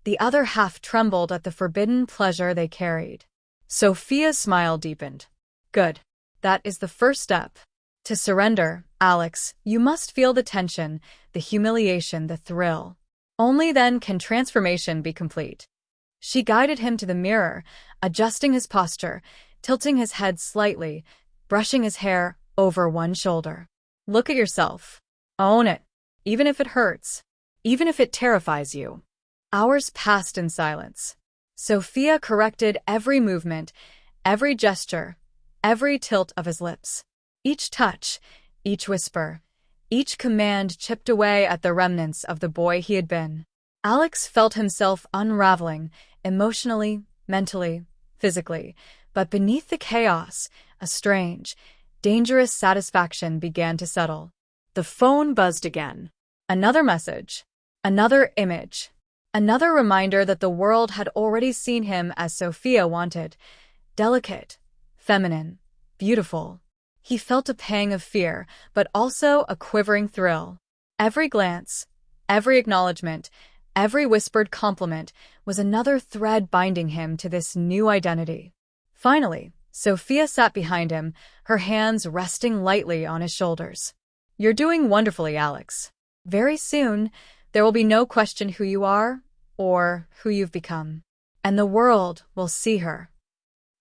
the other half trembled at the forbidden pleasure they carried. Sophia's smile deepened. "Good. That is the first step. To surrender, Alex, you must feel the tension, the humiliation, the thrill. Only then can transformation be complete." She guided him to the mirror, adjusting his posture, tilting his head slightly, brushing his hair over one shoulder. "Look at yourself. Own it, even if it hurts, even if it terrifies you." Hours passed in silence. Sophia corrected every movement, every gesture, every tilt of his lips. Each touch, each whisper, each command chipped away at the remnants of the boy he had been. Alex felt himself unraveling, emotionally, mentally, physically, but beneath the chaos, a strange, dangerous satisfaction began to settle. The phone buzzed again. Another message. Another image. Another reminder that the world had already seen him as Sophia wanted. Delicate, feminine, beautiful. He felt a pang of fear, but also a quivering thrill. Every glance, every acknowledgement, every whispered compliment was another thread binding him to this new identity. Finally, Sophia sat behind him, her hands resting lightly on his shoulders. "You're doing wonderfully, Alex. Very soon, there will be no question who you are or who you've become. And the world will see her."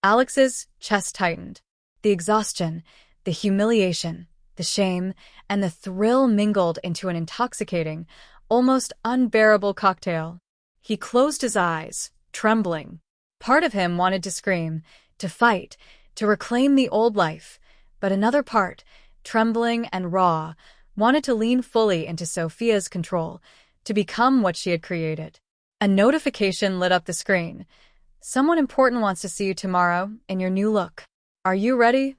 Alex's chest tightened. The exhaustion, the humiliation, the shame, and the thrill mingled into an intoxicating, almost unbearable cocktail. He closed his eyes, trembling. Part of him wanted to scream, to fight, to reclaim the old life, but another part, trembling and raw, wanted to lean fully into Sophia's control, to become what she had created. A notification lit up the screen. "Someone important wants to see you tomorrow in your new look. Are you ready?"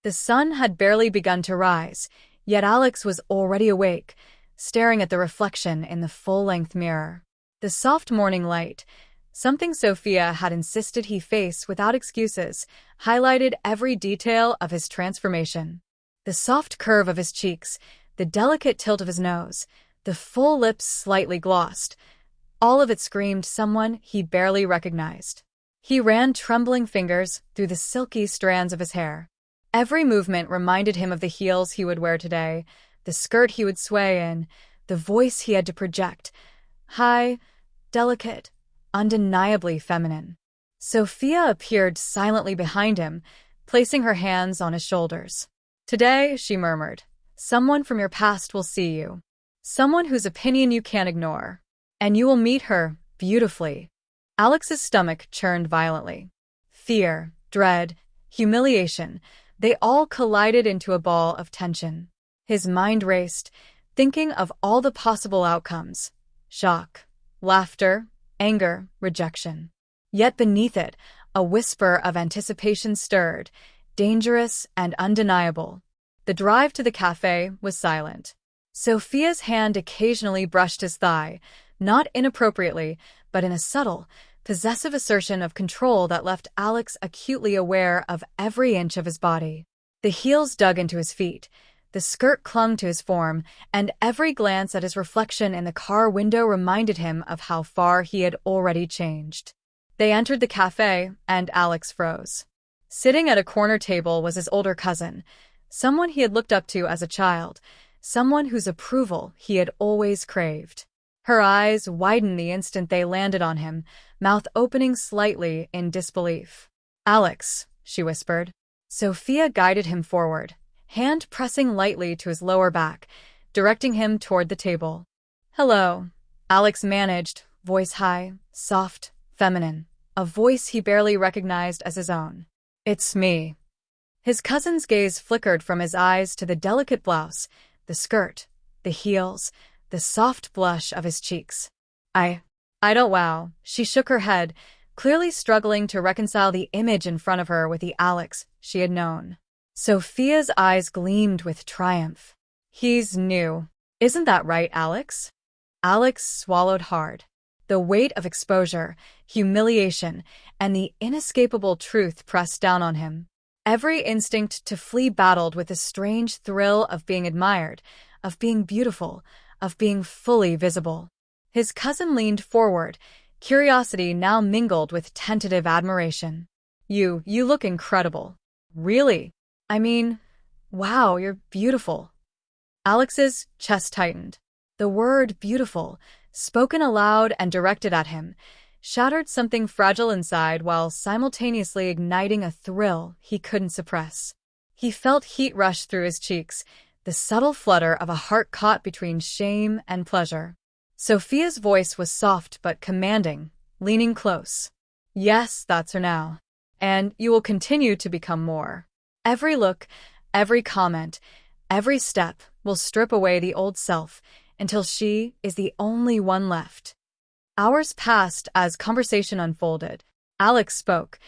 The sun had barely begun to rise, yet Alex was already awake, staring at the reflection in the full-length mirror. The soft morning light, something Sophia had insisted he face without excuses, highlighted every detail of his transformation. The soft curve of his cheeks, the delicate tilt of his nose, the full lips slightly glossed, all of it screamed someone he barely recognized. He ran trembling fingers through the silky strands of his hair. Every movement reminded him of the heels he would wear today, the skirt he would sway in, the voice he had to project. High, delicate, undeniably feminine. Sophia appeared silently behind him, placing her hands on his shoulders. "Today," she murmured, "someone from your past will see you. Someone whose opinion you can't ignore. And you will meet her, beautifully." Alex's stomach churned violently. Fear, dread, humiliation, they all collided into a ball of tension. His mind raced, thinking of all the possible outcomes: shock, laughter, anger, rejection. Yet beneath it, a whisper of anticipation stirred, dangerous and undeniable. The drive to the cafe was silent. Sophia's hand occasionally brushed his thigh, not inappropriately, but in a subtle, possessive assertion of control that left Alex acutely aware of every inch of his body. The heels dug into his feet, the skirt clung to his form, and every glance at his reflection in the car window reminded him of how far he had already changed. They entered the cafe, and Alex froze. Sitting at a corner table was his older cousin, someone he had looked up to as a child, someone whose approval he had always craved. Her eyes widened the instant they landed on him, mouth opening slightly in disbelief. "Alex," she whispered. Sophia guided him forward, hand pressing lightly to his lower back, directing him toward the table. "Hello," Alex managed, voice high, soft, feminine, a voice he barely recognized as his own. "It's me." His cousin's gaze flickered from his eyes to the delicate blouse, the skirt, the heels, the soft blush of his cheeks. I don't wow." She shook her head, clearly struggling to reconcile the image in front of her with the Alex she had known. Sophia's eyes gleamed with triumph. "He's new. Isn't that right, Alex?" Alex swallowed hard. The weight of exposure, humiliation, and the inescapable truth pressed down on him. Every instinct to flee battled with the strange thrill of being admired, of being beautiful, of being fully visible. His cousin leaned forward, curiosity now mingled with tentative admiration. You look incredible." "Really? I mean, wow, you're beautiful." Alex's chest tightened. The word beautiful, spoken aloud and directed at him, shattered something fragile inside while simultaneously igniting a thrill he couldn't suppress. He felt heat rush through his cheeks, the subtle flutter of a heart caught between shame and pleasure. Sophia's voice was soft but commanding, leaning close. "Yes, that's her now. And you will continue to become more. Every look, every comment, every step will strip away the old self until she is the only one left." Hours passed as conversation unfolded. Alex spoke,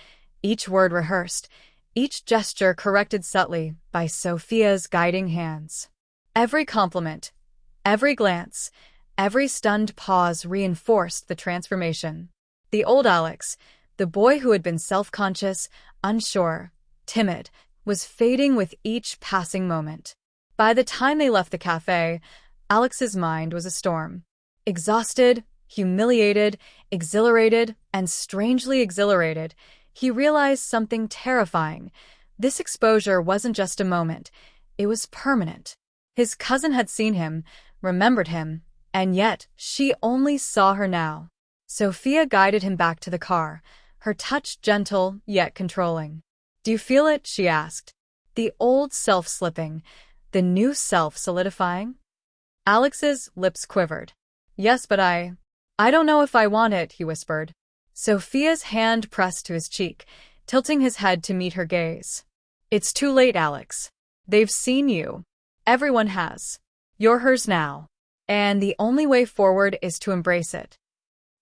each word rehearsed, each gesture corrected subtly by Sophia's guiding hands. Every compliment, every glance, every stunned pause reinforced the transformation. The old Alex, the boy who had been self-conscious, unsure, timid, was fading with each passing moment. By the time they left the cafe, Alex's mind was a storm. Exhausted, humiliated, exhilarated, and strangely exhilarated, he realized something terrifying. This exposure wasn't just a moment, it was permanent. His cousin had seen him, remembered him, and yet she only saw her now. Sophia guided him back to the car, her touch gentle yet controlling. "Do you feel it?" she asked. The old self slipping, the new self solidifying? Alex's lips quivered. "Yes, but I don't know if I want it," he whispered. Sophia's hand pressed to his cheek, tilting his head to meet her gaze. "It's too late, Alex. They've seen you. Everyone has. You're hers now. And the only way forward is to embrace it."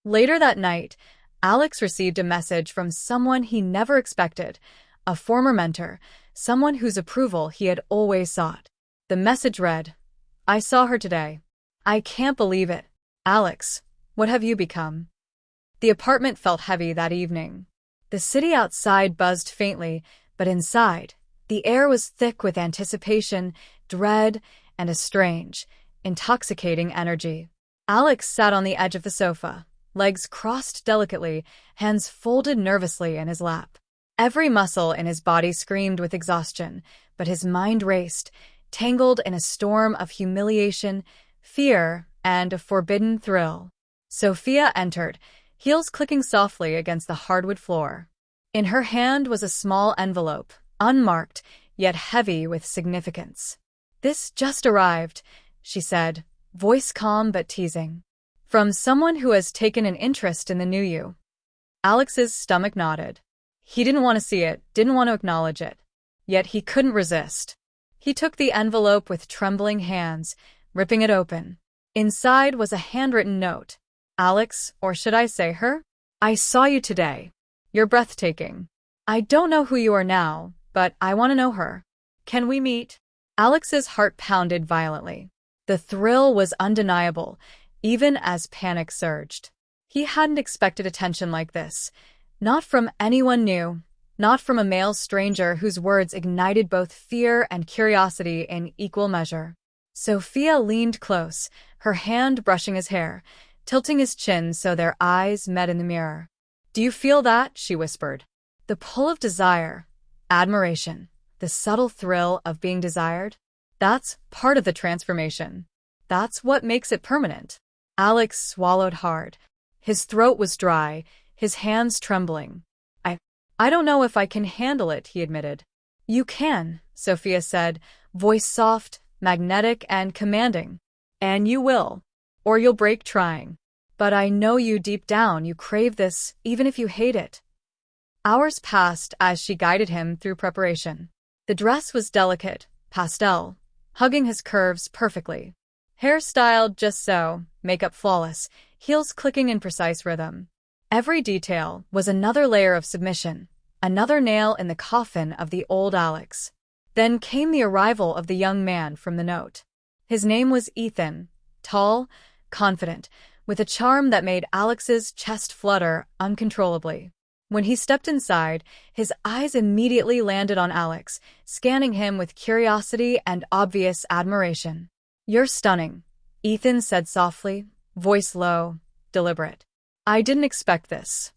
Later that night, Alex received a message from someone he never expected, a former mentor, someone whose approval he had always sought. The message read, "I saw her today. I can't believe it. Alex, what have you become?" The apartment felt heavy that evening. The city outside buzzed faintly, but inside, the air was thick with anticipation, dread, and a strange, intoxicating energy. Alex sat on the edge of the sofa, legs crossed delicately, hands folded nervously in his lap. Every muscle in his body screamed with exhaustion, but his mind raced, tangled in a storm of humiliation, fear, and a forbidden thrill. Sophia entered, heels clicking softly against the hardwood floor. In her hand was a small envelope, unmarked, yet heavy with significance. "This just arrived," she said, voice calm but teasing. "From someone who has taken an interest in the new you." Alex's stomach nodded. He didn't want to see it, didn't want to acknowledge it. Yet he couldn't resist. He took the envelope with trembling hands, ripping it open. Inside was a handwritten note. "Alex, or should I say her? I saw you today. You're breathtaking. I don't know who you are now, but I want to know her. Can we meet?" Alex's heart pounded violently. The thrill was undeniable, even as panic surged. He hadn't expected attention like this. Not from anyone new, not from a male stranger whose words ignited both fear and curiosity in equal measure. Sophia leaned close, her hand brushing his hair, tilting his chin so their eyes met in the mirror. "Do you feel that?" she whispered. The pull of desire, admiration, the subtle thrill of being desired. That's part of the transformation. That's what makes it permanent. Alex swallowed hard. His throat was dry, his hands trembling. I don't know if I can handle it," he admitted. "You can," Sophia said, voice soft, magnetic, and commanding. "And you will. Or you'll break trying. But I know you deep down, you crave this, even if you hate it." Hours passed as she guided him through preparation. The dress was delicate, pastel, hugging his curves perfectly. Hair styled just so, makeup flawless, heels clicking in precise rhythm. Every detail was another layer of submission, another nail in the coffin of the old Alex. Then came the arrival of the young man from the note. His name was Ethan, tall, confident, with a charm that made Alex's chest flutter uncontrollably. When he stepped inside, his eyes immediately landed on Alex, scanning him with curiosity and obvious admiration. "You're stunning," Ethan said softly, voice low, deliberate. "I didn't expect this."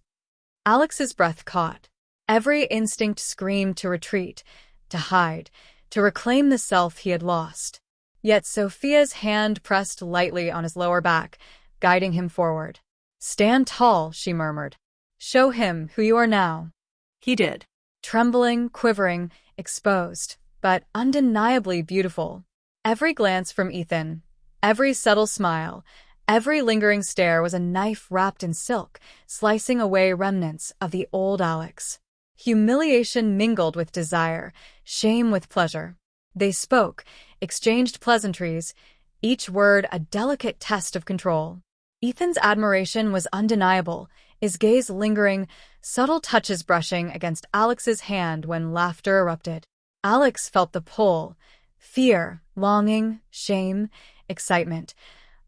Alex's breath caught. Every instinct screamed to retreat, to hide, to reclaim the self he had lost. Yet Sophia's hand pressed lightly on his lower back, guiding him forward. "Stand tall," she murmured. "Show him who you are now." He did. Trembling, quivering, exposed, but undeniably beautiful. Every glance from Ethan, every subtle smile, every lingering stare was a knife wrapped in silk, slicing away remnants of the old Alex. Humiliation mingled with desire, shame with pleasure. They spoke, exchanged pleasantries, each word a delicate test of control. Ethan's admiration was undeniable, his gaze lingering, subtle touches brushing against Alex's hand when laughter erupted. Alex felt the pull, fear, longing, shame, excitement,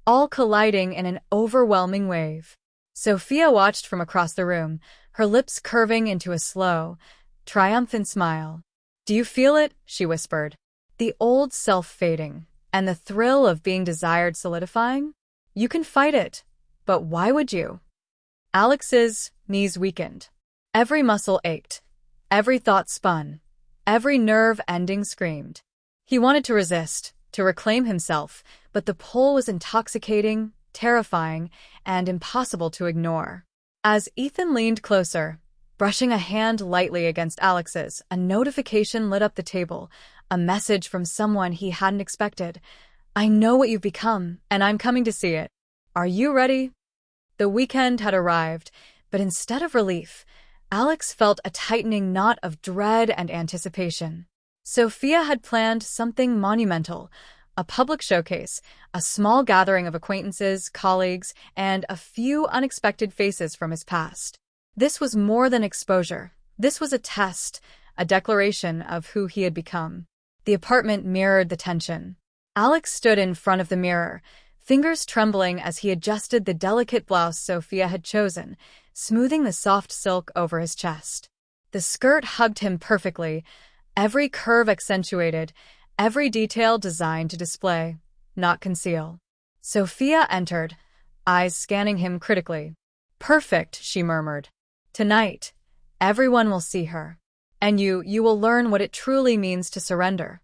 all colliding in an overwhelming wave. Sophia watched from across the room, her lips curving into a slow, triumphant smile. "Do you feel it?" she whispered. "The old self fading, and the thrill of being desired solidifying? You can fight it, but why would you?" Alex's knees weakened. Every muscle ached, every thought spun, every nerve ending screamed. He wanted to resist, to reclaim himself, but the pull was intoxicating, terrifying, and impossible to ignore. As Ethan leaned closer, brushing a hand lightly against Alex's, a notification lit up the table, a message from someone he hadn't expected. "I know what you've become, and I'm coming to see it. Are you ready?" The weekend had arrived, but instead of relief, Alex felt a tightening knot of dread and anticipation. Sophia had planned something monumental, a public showcase, a small gathering of acquaintances, colleagues, and a few unexpected faces from his past. This was more than exposure. This was a test, a declaration of who he had become. The apartment mirrored the tension. Alex stood in front of the mirror, fingers trembling as he adjusted the delicate blouse Sophia had chosen, smoothing the soft silk over his chest. The skirt hugged him perfectly, every curve accentuated, every detail designed to display, not conceal. Sophia entered, eyes scanning him critically. "Perfect," she murmured. "Tonight, everyone will see her. And you will learn what it truly means to surrender."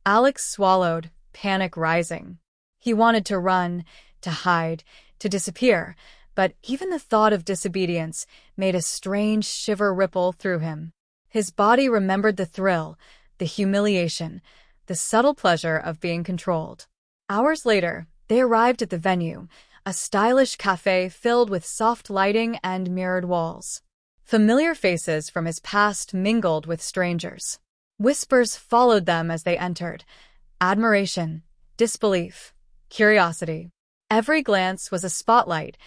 Alex swallowed, panic rising. He wanted to run, to hide, to disappear, but even the thought of disobedience made a strange shiver ripple through him. His body remembered the thrill, the humiliation, the subtle pleasure of being controlled. Hours later, they arrived at the venue, a stylish cafe filled with soft lighting and mirrored walls. Familiar faces from his past mingled with strangers. Whispers followed them as they entered. Admiration, disbelief, curiosity. Every glance was a spotlight,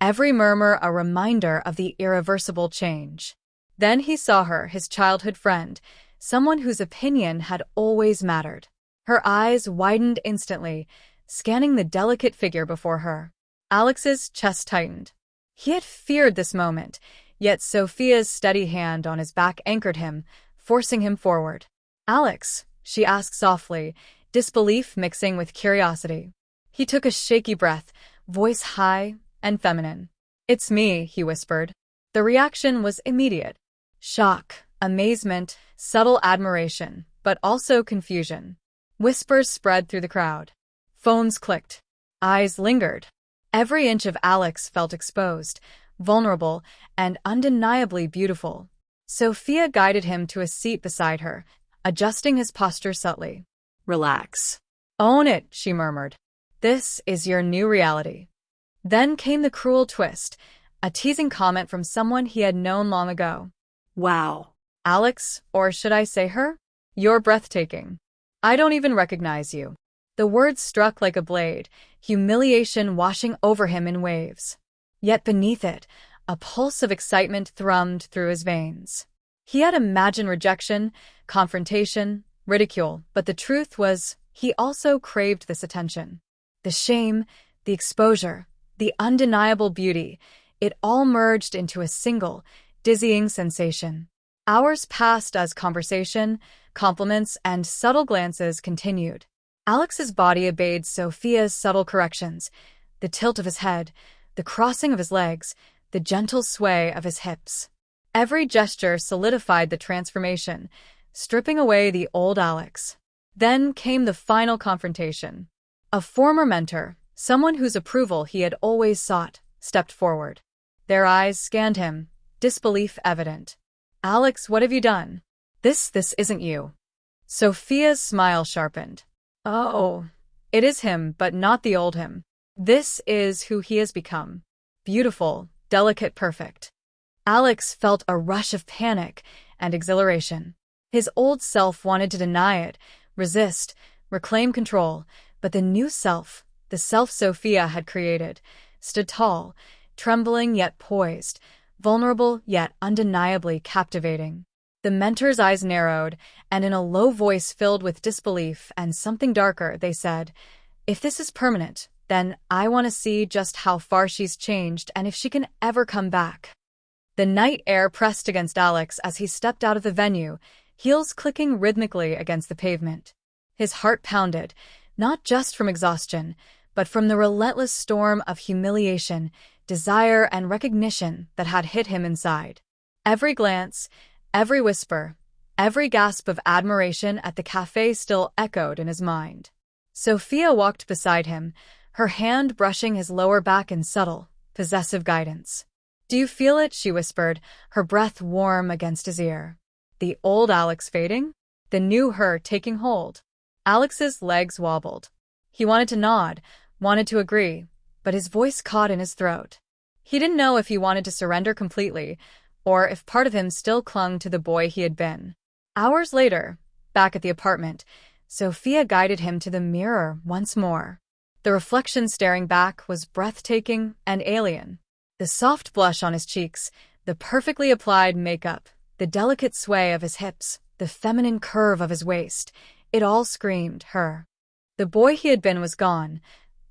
every murmur a reminder of the irreversible change. Then he saw her, his childhood friend, someone whose opinion had always mattered. Her eyes widened instantly, scanning the delicate figure before her. Alex's chest tightened. He had feared this moment, yet Sophia's steady hand on his back anchored him, forcing him forward. "Alex," she asked softly, disbelief mixing with curiosity. He took a shaky breath, voice high and feminine. "It's me," he whispered. The reaction was immediate. Shock, amazement, subtle admiration, but also confusion. Whispers spread through the crowd. Phones clicked. Eyes lingered. Every inch of Alex felt exposed, vulnerable, and undeniably beautiful. Sophia guided him to a seat beside her, adjusting his posture subtly. Relax. "Own it," she murmured. "This is your new reality." Then came the cruel twist, a teasing comment from someone he had known long ago. Wow. "Alex, or should I say her? You're breathtaking. I don't even recognize you." The words struck like a blade, humiliation washing over him in waves. Yet beneath it, a pulse of excitement thrummed through his veins. He had imagined rejection, confrontation, ridicule, but the truth was, he also craved this attention. The shame, the exposure, the undeniable beauty, it all merged into a single, dizzying sensation. Hours passed as conversation, compliments, and subtle glances continued. Alex's body obeyed Sophia's subtle corrections, the tilt of his head, the crossing of his legs, the gentle sway of his hips. Every gesture solidified the transformation, stripping away the old Alex. Then came the final confrontation. A former mentor, someone whose approval he had always sought, stepped forward. Their eyes scanned him, disbelief evident. "Alex, what have you done? This isn't you." Sophia's smile sharpened. "Oh, it is him, but not the old him. This is who he has become. Beautiful, delicate, perfect." Alex felt a rush of panic and exhilaration. His old self wanted to deny it, resist, reclaim control, but the new self, the self Sophia had created, stood tall, trembling yet poised, vulnerable yet undeniably captivating. The mentor's eyes narrowed, and in a low voice filled with disbelief and something darker, they said, "If this is permanent, then I want to see just how far she's changed and if she can ever come back." The night air pressed against Alex as he stepped out of the venue, heels clicking rhythmically against the pavement. His heart pounded, not just from exhaustion, but from the relentless storm of humiliation, desire, and recognition that had hit him inside. Every glance, every whisper, every gasp of admiration at the cafe still echoed in his mind. Sophia walked beside him, her hand brushing his lower back in subtle, possessive guidance. "Do you feel it?" she whispered, her breath warm against his ear. The old Alex fading? The new her taking hold? Alex's legs wobbled. He wanted to nod, wanted to agree, but his voice caught in his throat. He didn't know if he wanted to surrender completely, or if part of him still clung to the boy he had been. Hours later, back at the apartment, Sophia guided him to the mirror once more. The reflection staring back was breathtaking and alien. The soft blush on his cheeks, the perfectly applied makeup, the delicate sway of his hips, the feminine curve of his waist, it all screamed her. The boy he had been was gone,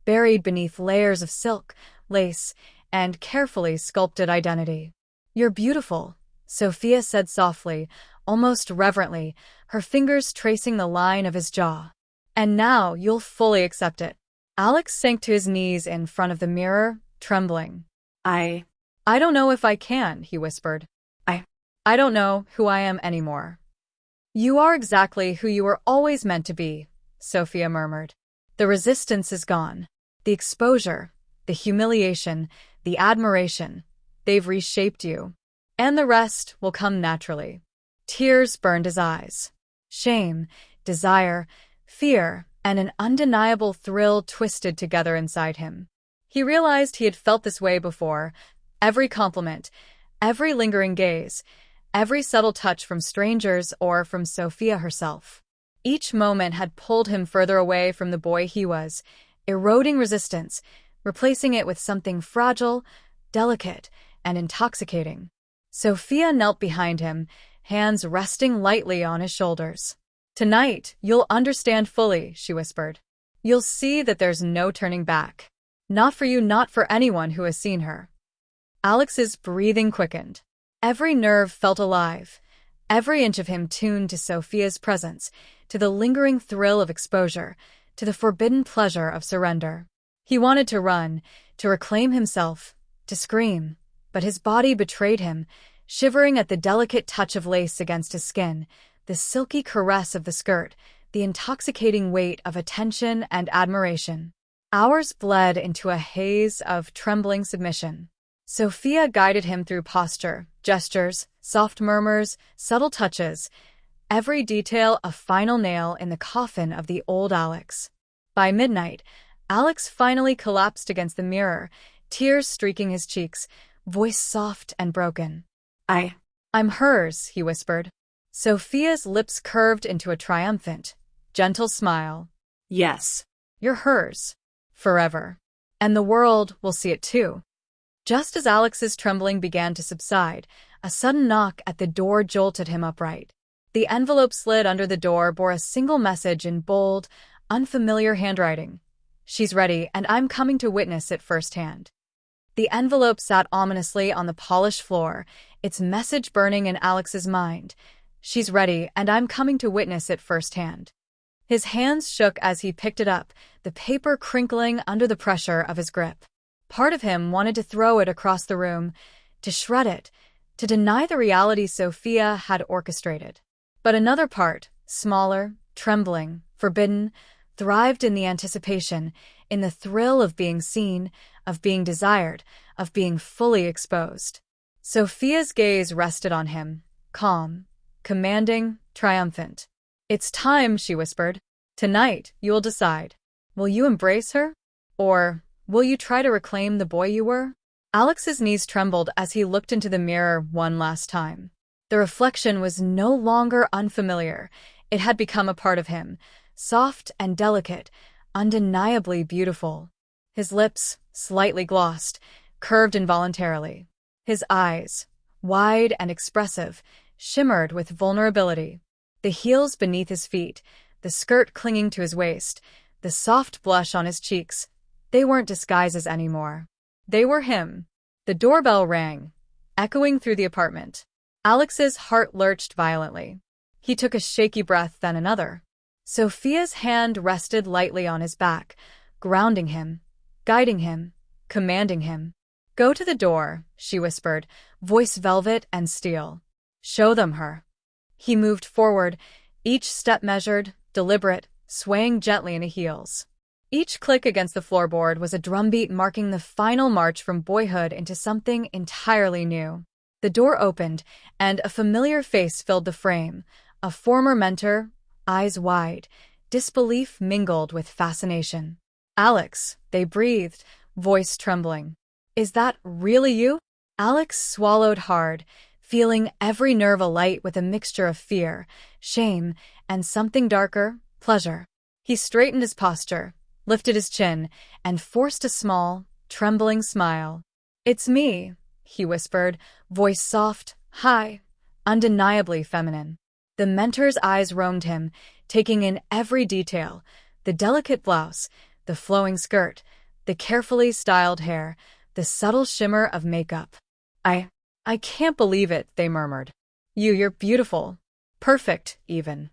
buried beneath layers of silk, lace, and carefully sculpted identity. "You're beautiful," Sophia said softly, almost reverently, her fingers tracing the line of his jaw. "And now you'll fully accept it." Alex sank to his knees in front of the mirror, trembling. I don't know if I can," he whispered. I don't know who I am anymore." "You are exactly who you were always meant to be," Sophia murmured. "The resistance is gone. The exposure, the humiliation, the admiration. They've reshaped you. And the rest will come naturally. Tears burned his eyes. Shame, desire, fear, and an undeniable thrill twisted together inside him. He realized he had felt this way before. Every compliment, every lingering gaze, every subtle touch from strangers or from Sophia herself. Each moment had pulled him further away from the boy he was, eroding resistance, replacing it with something fragile, delicate, and intoxicating. Sophia knelt behind him, hands resting lightly on his shoulders. "Tonight, you'll understand fully," she whispered. "You'll see that there's no turning back. Not for you, not for anyone who has seen her." Alex's breathing quickened. Every nerve felt alive, every inch of him tuned to Sophia's presence, to the lingering thrill of exposure, to the forbidden pleasure of surrender. He wanted to run, to reclaim himself, to scream, but his body betrayed him, shivering at the delicate touch of lace against his skin, the silky caress of the skirt, the intoxicating weight of attention and admiration. Hours bled into a haze of trembling submission. Sophia guided him through posture, gestures, soft murmurs, subtle touches, every detail a final nail in the coffin of the old Alex. By midnight, Alex finally collapsed against the mirror, tears streaking his cheeks, voice soft and broken. I'm hers," he whispered. Sophia's lips curved into a triumphant, gentle smile. Yes. "You're hers. Forever. And the world will see it too." Just as Alex's trembling began to subside, a sudden knock at the door jolted him upright. The envelope slid under the door bore a single message in bold, unfamiliar handwriting. "She's ready, and I'm coming to witness it firsthand." The envelope sat ominously on the polished floor, its message burning in Alex's mind. "She's ready, and I'm coming to witness it firsthand." His hands shook as he picked it up, the paper crinkling under the pressure of his grip. Part of him wanted to throw it across the room, to shred it, to deny the reality Sophia had orchestrated. But another part, smaller, trembling, forbidden, thrived in the anticipation, in the thrill of being seen, of being desired, of being fully exposed. Sophia's gaze rested on him, calm, commanding, triumphant. "It's time," she whispered. "Tonight, you'll decide. Will you embrace her? Or will you try to reclaim the boy you were?" Alex's knees trembled as he looked into the mirror one last time. The reflection was no longer unfamiliar. It had become a part of him, soft and delicate, undeniably beautiful. His lips, slightly glossed, curved involuntarily. His eyes, wide and expressive, shimmered with vulnerability. The heels beneath his feet, the skirt clinging to his waist, the soft blush on his cheeks, they weren't disguises anymore. They were him. The doorbell rang, echoing through the apartment. Alex's heart lurched violently. He took a shaky breath, then another. Sophia's hand rested lightly on his back, grounding him, guiding him, commanding him. "Go to the door," she whispered, voice velvet and steel. "Show them her." He moved forward, each step measured, deliberate, swaying gently in his heels. Each click against the floorboard was a drumbeat marking the final march from boyhood into something entirely new. The door opened, and a familiar face filled the frame, a former mentor, eyes wide, disbelief mingled with fascination. "Alex," they breathed, voice trembling. "Is that really you?" Alex swallowed hard, feeling every nerve alight with a mixture of fear, shame, and something darker, pleasure. He straightened his posture, lifted his chin, and forced a small, trembling smile. "It's me," he whispered, voice soft, high, undeniably feminine. The mentor's eyes roamed him, taking in every detail, the delicate blouse, the flowing skirt, the carefully styled hair, the subtle shimmer of makeup. I can't believe it," they murmured. You're beautiful. Perfect, even."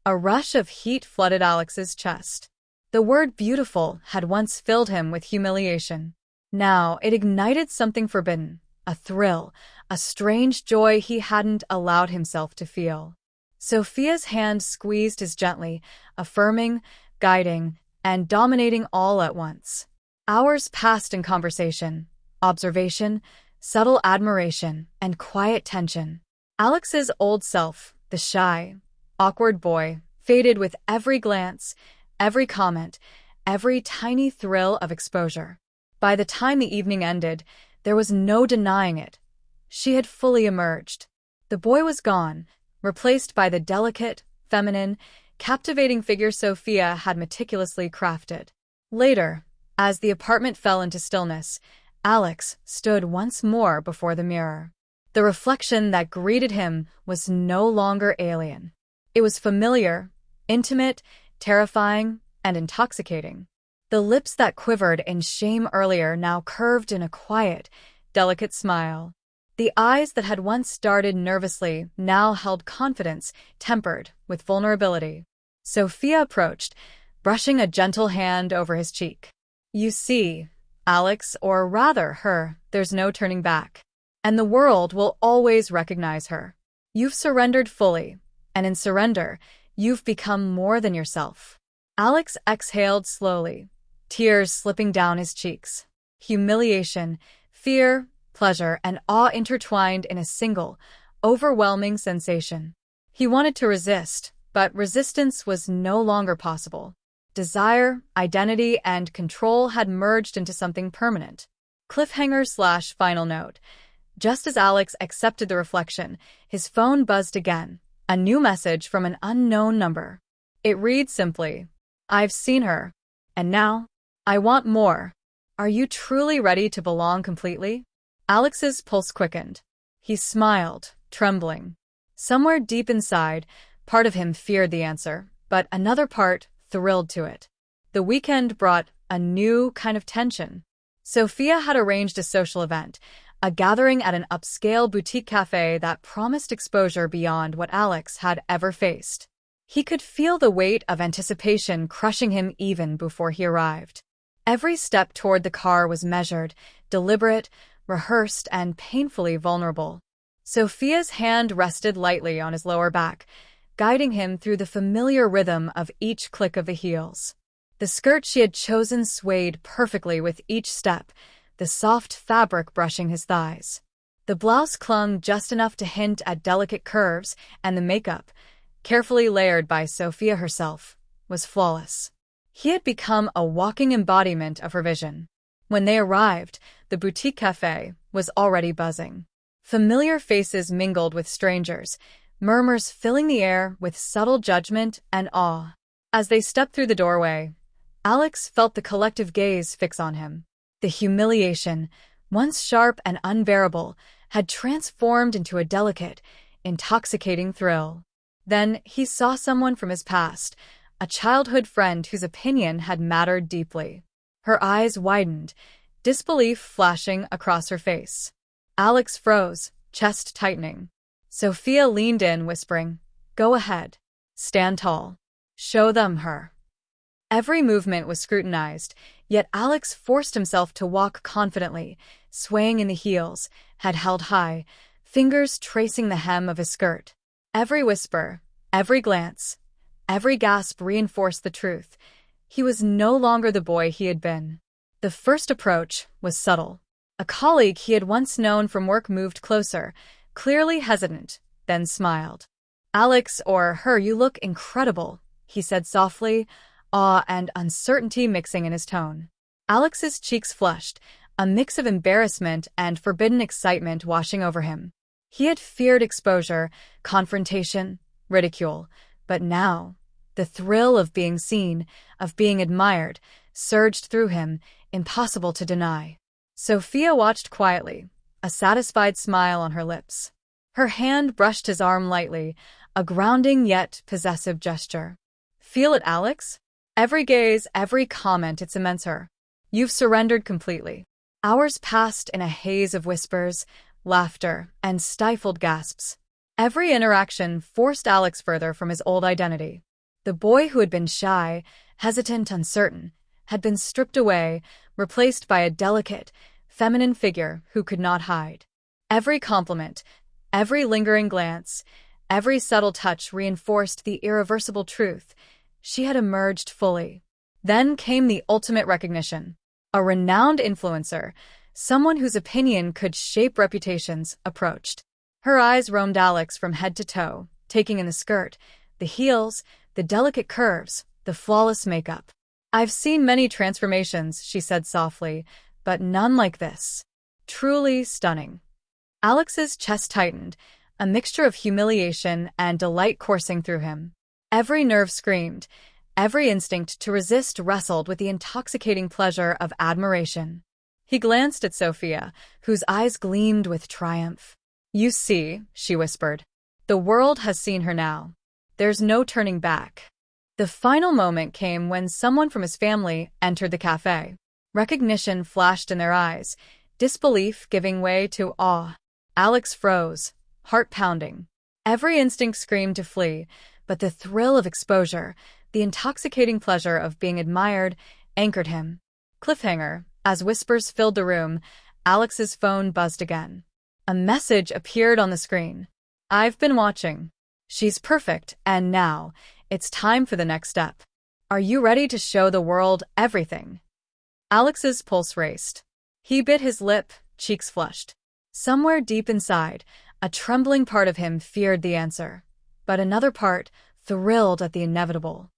A rush of heat flooded Alex's chest. The word beautiful had once filled him with humiliation. Now it ignited something forbidden, a thrill, a strange joy he hadn't allowed himself to feel. Sophia's hand squeezed his gently, affirming, guiding, and dominating all at once. Hours passed in conversation, observation, subtle admiration, and quiet tension. Alex's old self, the shy, awkward boy, faded with every glance, every comment, every tiny thrill of exposure. By the time the evening ended, there was no denying it. She had fully emerged. The boy was gone, replaced by the delicate, feminine, captivating figure Sophia had meticulously crafted. Later, as the apartment fell into stillness, Alex stood once more before the mirror. The reflection that greeted him was no longer alien. It was familiar, intimate, terrifying, and intoxicating. The lips that quivered in shame earlier now curved in a quiet, delicate smile. The eyes that had once darted nervously now held confidence, tempered with vulnerability. Sophia approached, brushing a gentle hand over his cheek. "You see, Alex, or rather her, there's no turning back. And the world will always recognize her. You've surrendered fully, and in surrender, you've become more than yourself." Alex exhaled slowly, tears slipping down his cheeks. Humiliation, fear, pleasure, and awe intertwined in a single, overwhelming sensation. He wanted to resist, but resistance was no longer possible. Desire, identity, and control had merged into something permanent. Cliffhanger/final note. Just as Alex accepted the reflection, his phone buzzed again, a new message from an unknown number. It read simply, "I've seen her. And now, I want more. Are you truly ready to belong completely?" Alex's pulse quickened. He smiled, trembling. Somewhere deep inside, part of him feared the answer, but another part thrilled to it. The weekend brought a new kind of tension. Sophia had arranged a social event, a gathering at an upscale boutique cafe that promised exposure beyond what Alex had ever faced. He could feel the weight of anticipation crushing him even before he arrived. Every step toward the car was measured, deliberate, rehearsed, and painfully vulnerable. Sophia's hand rested lightly on his lower back, guiding him through the familiar rhythm of each click of the heels. The skirt she had chosen swayed perfectly with each step, the soft fabric brushing his thighs. The blouse clung just enough to hint at delicate curves, and the makeup, carefully layered by Sophia herself, was flawless. He had become a walking embodiment of her vision. When they arrived, the boutique cafe was already buzzing. Familiar faces mingled with strangers, murmurs filling the air with subtle judgment and awe. As they stepped through the doorway, Alex felt the collective gaze fix on him. The humiliation, once sharp and unbearable, had transformed into a delicate, intoxicating thrill. Then he saw someone from his past, a childhood friend whose opinion had mattered deeply. Her eyes widened, disbelief flashing across her face. Alex froze, chest tightening. Sophia leaned in, whispering, "Go ahead. Stand tall. Show them her." Every movement was scrutinized, yet Alex forced himself to walk confidently, swaying in the heels, head held high, fingers tracing the hem of his skirt. Every whisper, every glance, every gasp reinforced the truth. He was no longer the boy he had been. The first approach was subtle. A colleague he had once known from work moved closer, clearly hesitant, then smiled. "Alex, or her, you look incredible," he said softly, awe and uncertainty mixing in his tone. Alex's cheeks flushed, a mix of embarrassment and forbidden excitement washing over him. He had feared exposure, confrontation, ridicule, but now, the thrill of being seen, of being admired, surged through him, impossible to deny. Sophia watched quietly, a satisfied smile on her lips. Her hand brushed his arm lightly, a grounding yet possessive gesture. "Feel it, Alex? Every gaze, every comment, it cements her. You've surrendered completely." Hours passed in a haze of whispers, laughter, and stifled gasps. Every interaction forced Alex further from his old identity. The boy who had been shy, hesitant, uncertain, had been stripped away, replaced by a delicate, feminine figure who could not hide. Every compliment, every lingering glance, every subtle touch reinforced the irreversible truth. She had emerged fully. Then came the ultimate recognition. A renowned influencer, someone whose opinion could shape reputations, approached. Her eyes roamed Alex from head to toe, taking in the skirt, the heels, the delicate curves, the flawless makeup. "I've seen many transformations," she said softly, "but none like this. Truly stunning." Alex's chest tightened, a mixture of humiliation and delight coursing through him. Every nerve screamed, every instinct to resist wrestled with the intoxicating pleasure of admiration. He glanced at Sophia, whose eyes gleamed with triumph. "You see," she whispered. "The world has seen her now. There's no turning back." The final moment came when someone from his family entered the cafe. Recognition flashed in their eyes, disbelief giving way to awe. Alex froze, heart pounding. Every instinct screamed to flee, but the thrill of exposure, the intoxicating pleasure of being admired, anchored him. Cliffhanger. As whispers filled the room, Alex's phone buzzed again. A message appeared on the screen. "I've been watching. She's perfect, and now, it's time for the next step. Are you ready to show the world everything?" Alex's pulse raced. He bit his lip, cheeks flushed. Somewhere deep inside, a trembling part of him feared the answer, but another part thrilled at the inevitable.